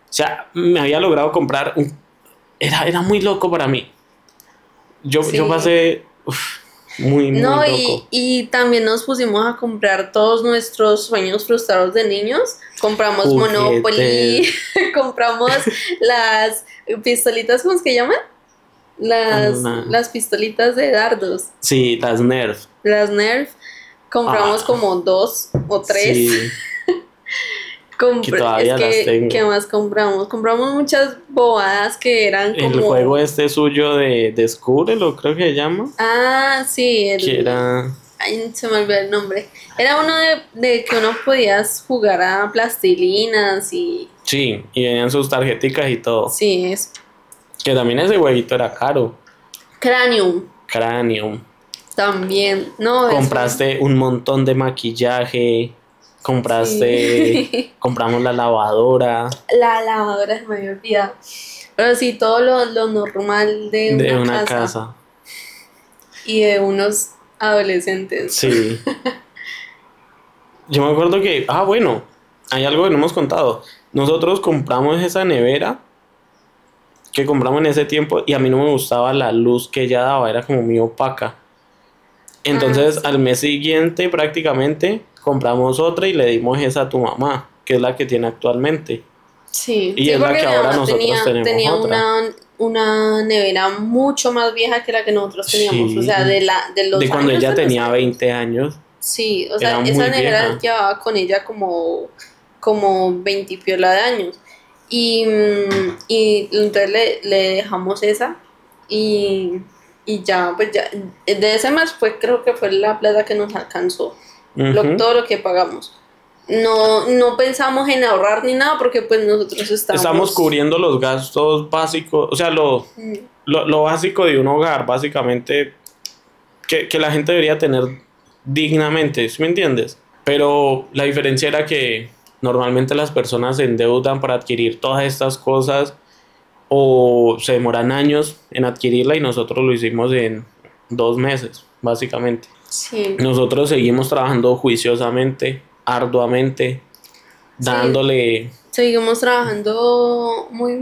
Speaker 1: sea, me había logrado comprar Era muy loco para mí. Yo
Speaker 2: Sí.
Speaker 1: pasé muy
Speaker 2: No,
Speaker 1: loco.
Speaker 2: y también nos pusimos a comprar todos nuestros sueños frustrados de niños. Compramos
Speaker 1: Juguetes.
Speaker 2: Monopoly, compramos las pistolitas, ¿cómo es que llaman? Las pistolitas de dardos,
Speaker 1: Sí, las Nerf.
Speaker 2: las Nerf. Compramos como 2 o 3.
Speaker 1: Sí. Que todavía las tengo.
Speaker 2: ¿Qué más compramos? Compramos muchas bobadas que eran como...
Speaker 1: El juego este suyo de Descúbrelo, creo que se llama.
Speaker 2: Ah, sí,
Speaker 1: Que era...
Speaker 2: Ay, se me olvidó el nombre. Era uno de que uno podías jugar a plastilinas y...
Speaker 1: Sí, y venían sus tarjeticas y todo.
Speaker 2: Sí, es
Speaker 1: Que también ese jueguito era caro.
Speaker 2: Cranium
Speaker 1: Cranium.
Speaker 2: también. No, eso-
Speaker 1: Compraste un montón de maquillaje.
Speaker 2: Sí.
Speaker 1: Compramos la lavadora
Speaker 2: La lavadora se me había olvidado. Pero sí, todo lo normal de
Speaker 1: de
Speaker 2: una
Speaker 1: una
Speaker 2: casa
Speaker 1: casa.
Speaker 2: y de unos adolescentes.
Speaker 1: Sí. Yo me acuerdo que, bueno, hay algo que no hemos contado. Nosotros compramos esa nevera que compramos en ese tiempo y a mí no me gustaba la luz que ella daba, era como muy opaca. Entonces,
Speaker 2: Sí.
Speaker 1: al mes siguiente prácticamente compramos otra y le dimos esa a tu mamá, que es la que tiene actualmente.
Speaker 2: Sí,
Speaker 1: Y
Speaker 2: sí,
Speaker 1: es la
Speaker 2: porque
Speaker 1: que
Speaker 2: mi
Speaker 1: ahora
Speaker 2: mamá
Speaker 1: nosotros tenemos
Speaker 2: tenía
Speaker 1: otra.
Speaker 2: una nevera mucho más vieja que la que nosotros teníamos.
Speaker 1: Sí.
Speaker 2: O sea, de los
Speaker 1: De cuando
Speaker 2: años
Speaker 1: ella
Speaker 2: de los
Speaker 1: tenía
Speaker 2: años.
Speaker 1: 20 años.
Speaker 2: Sí, o sea,
Speaker 1: Era
Speaker 2: esa
Speaker 1: muy
Speaker 2: nevera
Speaker 1: vieja.
Speaker 2: llevaba con ella como 20 y piola de años. Y entonces le dejamos esa y ya, pues ya, de ese mes creo que fue la plata que nos alcanzó,
Speaker 1: Ujú.
Speaker 2: todo lo que pagamos. no pensamos en ahorrar ni nada porque pues nosotros
Speaker 1: Estamos cubriendo los gastos básicos, o sea, lo básico de un hogar, básicamente, que la gente debería tener dignamente, ¿sí me entiendes? Pero la diferencia era que normalmente las personas se endeudan para adquirir todas estas cosas o se demoran años en adquirirla y nosotros lo hicimos en 2 meses, básicamente.
Speaker 2: Sí,
Speaker 1: Nosotros seguimos trabajando juiciosamente, arduamente,
Speaker 2: sí,
Speaker 1: dándole.
Speaker 2: seguimos trabajando muy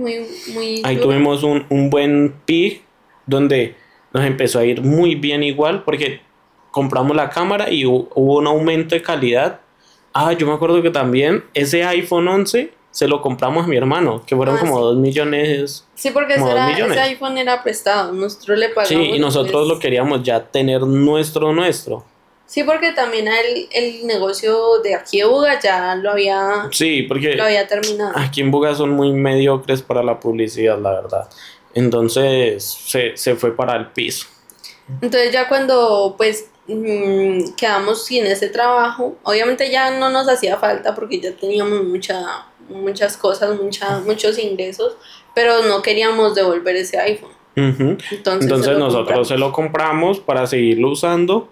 Speaker 1: Ahí
Speaker 2: duro.
Speaker 1: tuvimos un buen pic donde nos empezó a ir muy bien igual porque compramos la cámara y hubo un aumento de calidad. Ah, yo me acuerdo que también ese iPhone 11 se lo compramos a mi hermano, que fueron
Speaker 2: Ah,
Speaker 1: como
Speaker 2: sí.
Speaker 1: 2 millones,
Speaker 2: Sí, porque
Speaker 1: como 2
Speaker 2: ese
Speaker 1: millones.
Speaker 2: iPhone era prestado, nosotros le
Speaker 1: Sí,
Speaker 2: pagamos
Speaker 1: y
Speaker 2: y
Speaker 1: nosotros lo
Speaker 2: pues...
Speaker 1: queríamos ya tener nuestro.
Speaker 2: Sí, porque también el negocio de aquí de Buga ya
Speaker 1: Sí,
Speaker 2: lo
Speaker 1: porque
Speaker 2: había terminado.
Speaker 1: aquí en Buga son muy mediocres para la publicidad, la verdad. Entonces se fue para el piso.
Speaker 2: Entonces ya cuando pues quedamos sin ese trabajo, obviamente ya no nos hacía falta porque ya teníamos muchas cosas, muchos ingresos, pero no queríamos devolver ese iPhone.
Speaker 1: Ujú.
Speaker 2: Entonces se
Speaker 1: Entonces
Speaker 2: lo
Speaker 1: nosotros se
Speaker 2: compramos.
Speaker 1: lo compramos para seguirlo usando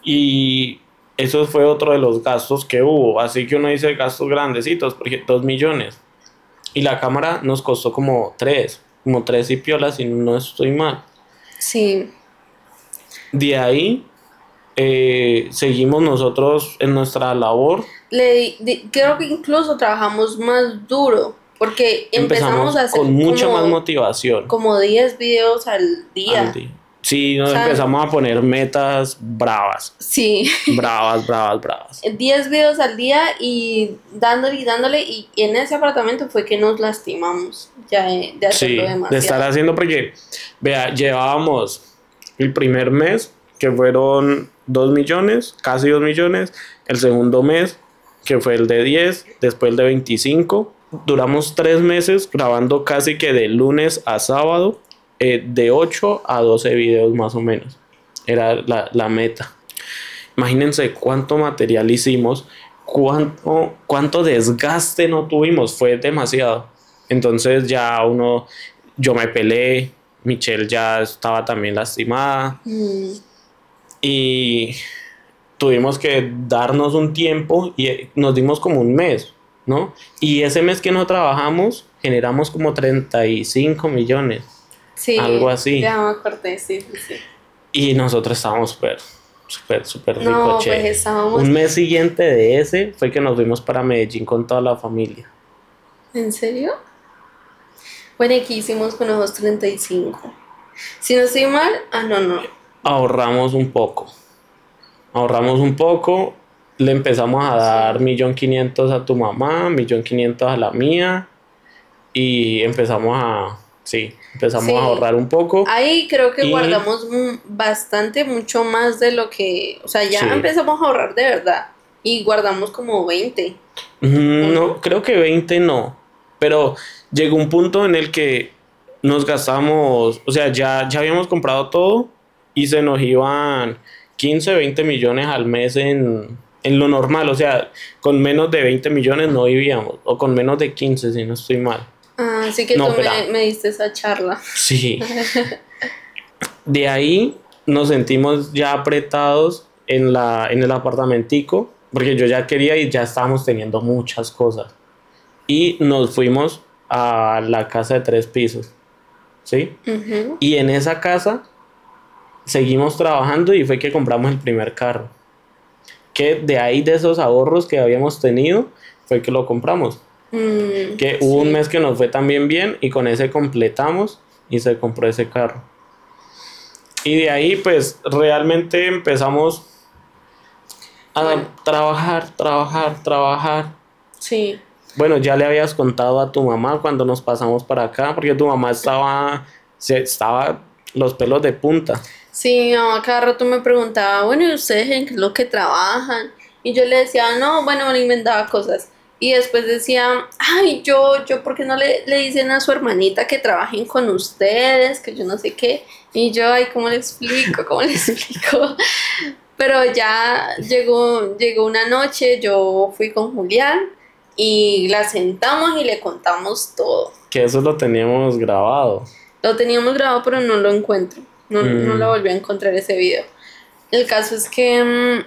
Speaker 1: y eso fue otro de los gastos que hubo. Así que uno dice gastos grandecitos, porque 2 millones. Y la cámara nos costó como tres y piolas, si no estoy mal.
Speaker 2: Sí,
Speaker 1: De ahí seguimos nosotros en nuestra labor.
Speaker 2: creo que incluso trabajamos más duro porque empezamos
Speaker 1: Empezamos
Speaker 2: a
Speaker 1: con
Speaker 2: hacer
Speaker 1: mucha más motivación
Speaker 2: como 10 videos al
Speaker 1: al
Speaker 2: día.
Speaker 1: día. Sí,
Speaker 2: O
Speaker 1: nos
Speaker 2: sea,
Speaker 1: empezamos a poner metas bravas,
Speaker 2: sí,
Speaker 1: bravas, bravas, bravas.
Speaker 2: 10 videos al día y dándole y en ese apartamento fue que nos lastimamos ya de hacerlo
Speaker 1: Sí, de estar
Speaker 2: demasiado.
Speaker 1: haciendo porque, vea, llevábamos el primer mes, que fueron 2 millones, casi 2 millones, el segundo mes, que fue el de 10, después el de 25. Duramos 3 meses grabando casi que de lunes a sábado, de 8 a 12 videos más o menos. Era la meta. Imagínense cuánto material hicimos, cuánto desgaste no tuvimos, fue demasiado. Entonces yo me peleé, Michelle ya estaba también lastimada
Speaker 2: Mm,
Speaker 1: y tuvimos que darnos un tiempo y nos dimos como un mes, ¿no? Y ese mes que no trabajamos generamos como 35 millones, algo
Speaker 2: sí,
Speaker 1: así.
Speaker 2: ya me acordé, sí, sí, sí.
Speaker 1: Y nosotros estábamos súper
Speaker 2: No, pues
Speaker 1: ricoche.
Speaker 2: estábamos,
Speaker 1: Un mes siguiente de ese fue que nos fuimos para Medellín con toda la familia.
Speaker 2: ¿en serio? Bueno, ¿y qué hicimos con esos 35? Si no estoy mal, no.
Speaker 1: Ahorramos un poco. Ahorramos un poco. Le empezamos a dar
Speaker 2: Sí.
Speaker 1: 1.500.000 a tu mamá, 1.500.000 a la mía. Y empezamos a
Speaker 2: Sí,
Speaker 1: ahorrar un poco.
Speaker 2: ahí creo que
Speaker 1: Y
Speaker 2: guardamos bastante, mucho más de lo que, o sea, ya
Speaker 1: sí.
Speaker 2: empezamos a ahorrar de verdad y guardamos como 20, ¿o no?
Speaker 1: No, creo que 20 no. Pero llegó un punto en el que nos gastamos, o sea, ya habíamos comprado todo y se nos iban 15 20 millones al mes en lo normal. O sea, con menos de 20 millones no vivíamos, o con menos de 15 si no estoy mal.
Speaker 2: Ah, así que
Speaker 1: No,
Speaker 2: tú
Speaker 1: espera,
Speaker 2: me diste esa charla.
Speaker 1: sí. De ahí nos sentimos ya apretados en el apartamentico, porque yo ya quería y ya estábamos teniendo muchas cosas. Y nos fuimos a la casa de 3 pisos, ¿sí?
Speaker 2: Ujú.
Speaker 1: Y en esa casa seguimos trabajando y fue que compramos el primer carro. Que de ahí de esos ahorros que habíamos tenido fue que lo compramos. Que hubo un
Speaker 2: Sí.
Speaker 1: mes que nos fue también bien y con ese completamos y se compró ese carro. Y de ahí pues realmente empezamos a
Speaker 2: Bueno,
Speaker 1: trabajar.
Speaker 2: sí.
Speaker 1: Bueno, ya le habías contado a tu mamá cuando nos pasamos para acá, porque tu mamá estaba los pelos de punta.
Speaker 2: Sí, mi mamá cada rato me preguntaba, bueno, ¿y ustedes en qué es lo que trabajan? Y yo le decía, no, bueno, me inventaba cosas. Y después decía, ay, ¿por qué no le dicen a su hermanita que trabajen con ustedes? Que yo no sé qué. Y yo, ay, ¿cómo le explico? ¿Cómo le explico? Pero ya llegó una noche, yo fui con Julián y la sentamos y le contamos todo.
Speaker 1: Que eso lo teníamos grabado.
Speaker 2: Lo teníamos grabado, pero no lo encuentro. No lo volví a encontrar ese video. El caso es que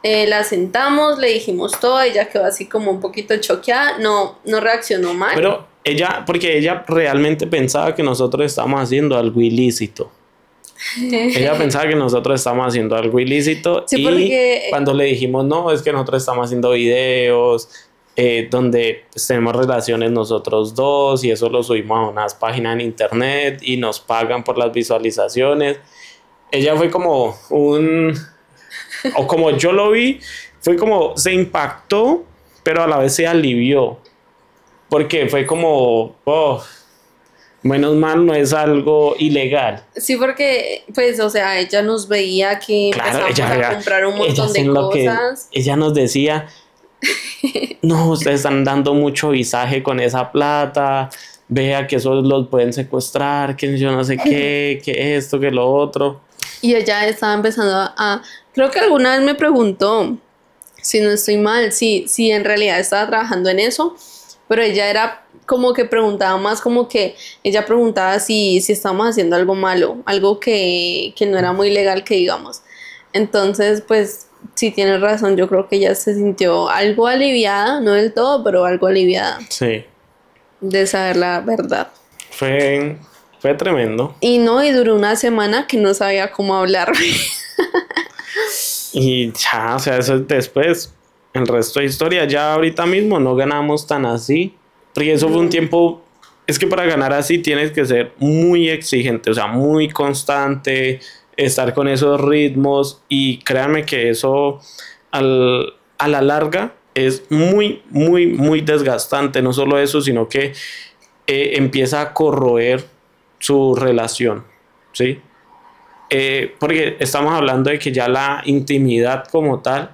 Speaker 2: la sentamos, le dijimos todo, ella quedó así como un poquito choqueada, no reaccionó mal.
Speaker 1: Pero porque ella realmente pensaba que nosotros estábamos haciendo algo ilícito. Ella pensaba que nosotros estábamos haciendo algo ilícito.
Speaker 2: Sí,
Speaker 1: y
Speaker 2: porque
Speaker 1: cuando le dijimos, no, es que nosotros estamos haciendo videos donde pues, tenemos relaciones nosotros dos y eso lo subimos a unas páginas en internet y nos pagan por las visualizaciones. Ella fue como o como yo lo vi, fue como se impactó, pero a la vez se alivió. Porque fue como, oh, menos mal no es algo ilegal.
Speaker 2: sí, porque, pues, o sea, ella nos veía que
Speaker 1: Claro,
Speaker 2: empezamos a comprar un montón de cosas.
Speaker 1: Ella nos decía, no, ustedes están dando mucho visaje con esa plata, vea que eso los pueden secuestrar, que yo no sé qué, que esto, que lo otro.
Speaker 2: Y ella estaba empezando creo que alguna vez me preguntó, si no estoy mal, si en realidad estaba trabajando en eso, pero ella era como que preguntaba más, como que ella preguntaba si estábamos haciendo algo malo, algo que no era muy legal, que digamos. Entonces, pues, sí tienes razón, yo creo que ella se sintió algo aliviada, no del todo, pero algo aliviada.
Speaker 1: Sí.
Speaker 2: De saber la verdad.
Speaker 1: Fue tremendo.
Speaker 2: Y duró una semana que no sabía cómo hablar.
Speaker 1: Y ya, o sea, eso después, el resto de historia, ya ahorita mismo no ganamos tan así. Porque eso fue un tiempo, es que para ganar así tienes que ser muy exigente, o sea, muy constante, estar con esos ritmos y créanme que eso a la larga es muy, muy, muy desgastante. No solo eso, sino que empieza a corroer su relación, ¿sí? Porque estamos hablando de que ya la intimidad como tal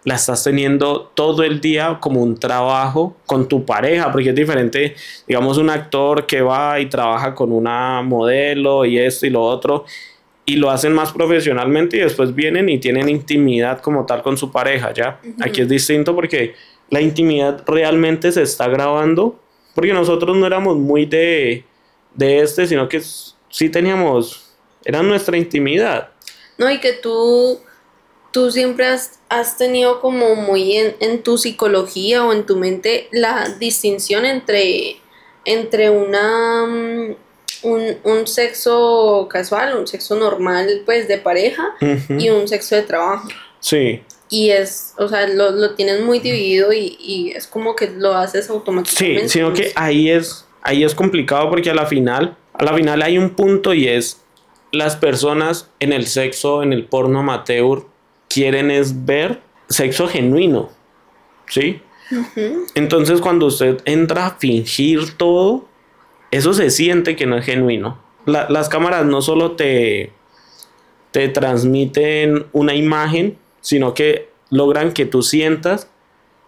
Speaker 1: la estás teniendo todo el día como un trabajo con tu pareja, porque es diferente, digamos, un actor que va y trabaja con una modelo y esto y lo otro, y lo hacen más profesionalmente y después vienen y tienen intimidad como tal con su pareja, ¿ya? Aquí es distinto porque la intimidad realmente se está grabando, porque nosotros no éramos muy de sino que sí teníamos, era nuestra intimidad.
Speaker 2: No, y que tú siempre has tenido como muy en tu psicología o en tu mente la distinción entre un sexo casual, un sexo normal, pues, de pareja, y un sexo de trabajo.
Speaker 1: Sí.
Speaker 2: Y o sea, lo tienes muy dividido y es como que lo haces automáticamente.
Speaker 1: Sí, sino que ahí es complicado porque a la final hay un punto y es las personas en el sexo, en el porno amateur, quieren es ver sexo genuino, ¿sí? Entonces cuando usted entra a fingir todo, eso se siente que no es genuino. Las cámaras no solo te transmiten una imagen, sino que logran que tú sientas,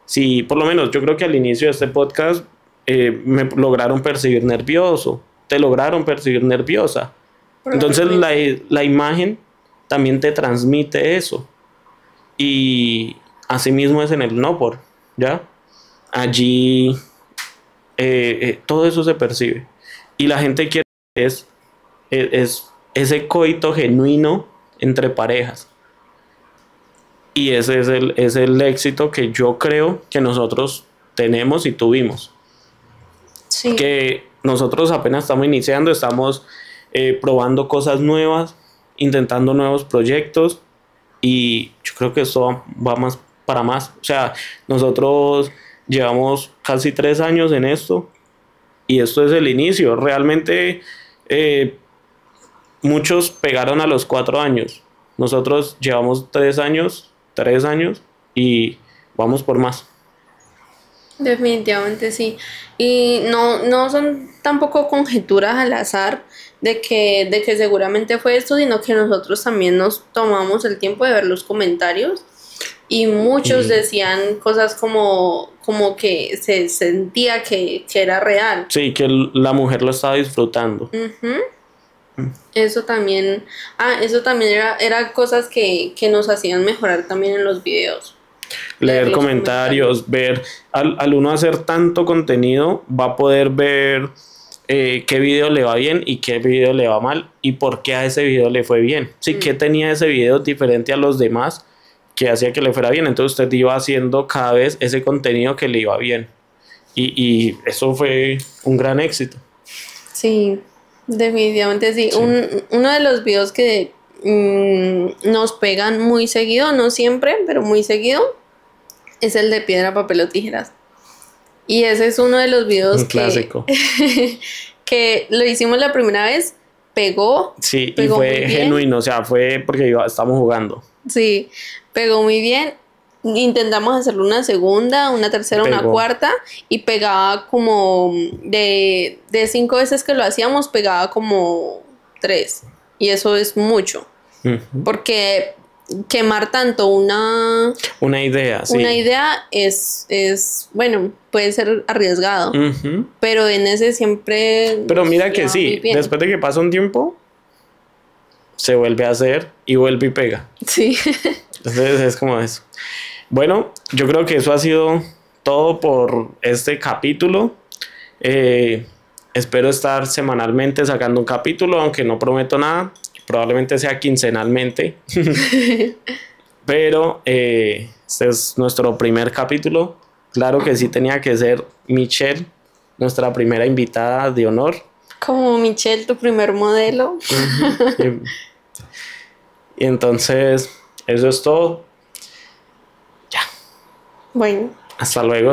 Speaker 1: si por lo menos yo creo que al inicio de este podcast me lograron percibir nervioso, te lograron percibir nerviosa. Entonces la imagen también te transmite eso. Y así mismo es en el no por, ¿ya? Allí todo eso se percibe. Y la gente quiere es ese coito genuino entre parejas. Y ese es el éxito que yo creo que nosotros tenemos y tuvimos.
Speaker 2: Sí.
Speaker 1: Que nosotros apenas estamos iniciando, estamos probando cosas nuevas, intentando nuevos proyectos y yo creo que esto va más para más. O sea, nosotros llevamos casi 3 años en esto y esto es el inicio. Realmente muchos pegaron a los 4 años. Nosotros llevamos 3 años y vamos por más.
Speaker 2: Definitivamente sí. Y no son tampoco conjeturas al azar de que seguramente fue esto, sino que nosotros también nos tomamos el tiempo de ver los comentarios y muchos decían cosas como que se sentía que era real.
Speaker 1: Sí, que la mujer lo estaba disfrutando.
Speaker 2: Eso también, eso también era cosas que nos hacían mejorar también en los videos.
Speaker 1: Leer comentarios, ver, al uno hacer tanto contenido, va a poder ver qué video le va bien y qué video le va mal y por qué a ese video le fue bien. Sí, qué tenía ese video diferente a los demás que hacía que le fuera bien. Entonces usted iba haciendo cada vez ese contenido que le iba bien. Y eso fue un gran éxito.
Speaker 2: Sí, definitivamente sí.
Speaker 1: Sí.
Speaker 2: Uno de los videos que nos pegan muy seguido, no siempre, pero muy seguido, es el de piedra, papel o tijeras. Y ese es uno de los videos
Speaker 1: Un clásico.
Speaker 2: que lo hicimos la primera vez, pegó.
Speaker 1: Sí,
Speaker 2: pegó
Speaker 1: y
Speaker 2: muy
Speaker 1: fue
Speaker 2: bien.
Speaker 1: genuino, o sea, fue porque estábamos jugando.
Speaker 2: Sí, pegó muy bien. Intentamos hacerlo una segunda, una tercera, una
Speaker 1: Pegó.
Speaker 2: cuarta y pegaba como de 5 veces que lo hacíamos, pegaba como 3. Y eso es mucho,
Speaker 1: Ujú.
Speaker 2: porque quemar tanto una
Speaker 1: Una
Speaker 2: una
Speaker 1: sí.
Speaker 2: idea es bueno, puede ser arriesgado,
Speaker 1: Ujú.
Speaker 2: pero en ese siempre
Speaker 1: Pero
Speaker 2: nos
Speaker 1: mira que
Speaker 2: lleva muy
Speaker 1: sí,
Speaker 2: bien.
Speaker 1: después de que pasa un tiempo, se vuelve a hacer y vuelve y pega.
Speaker 2: Sí.
Speaker 1: Entonces es como eso. Bueno, yo creo que eso ha sido todo por este capítulo. Espero estar semanalmente sacando un capítulo, aunque no prometo nada. Probablemente sea quincenalmente. Pero este es nuestro primer capítulo. Claro que sí tenía que ser Michelle, nuestra primera invitada de honor.
Speaker 2: Como Michelle, tu primer modelo.
Speaker 1: Y entonces, eso es todo.
Speaker 2: Bueno.
Speaker 1: Hasta luego.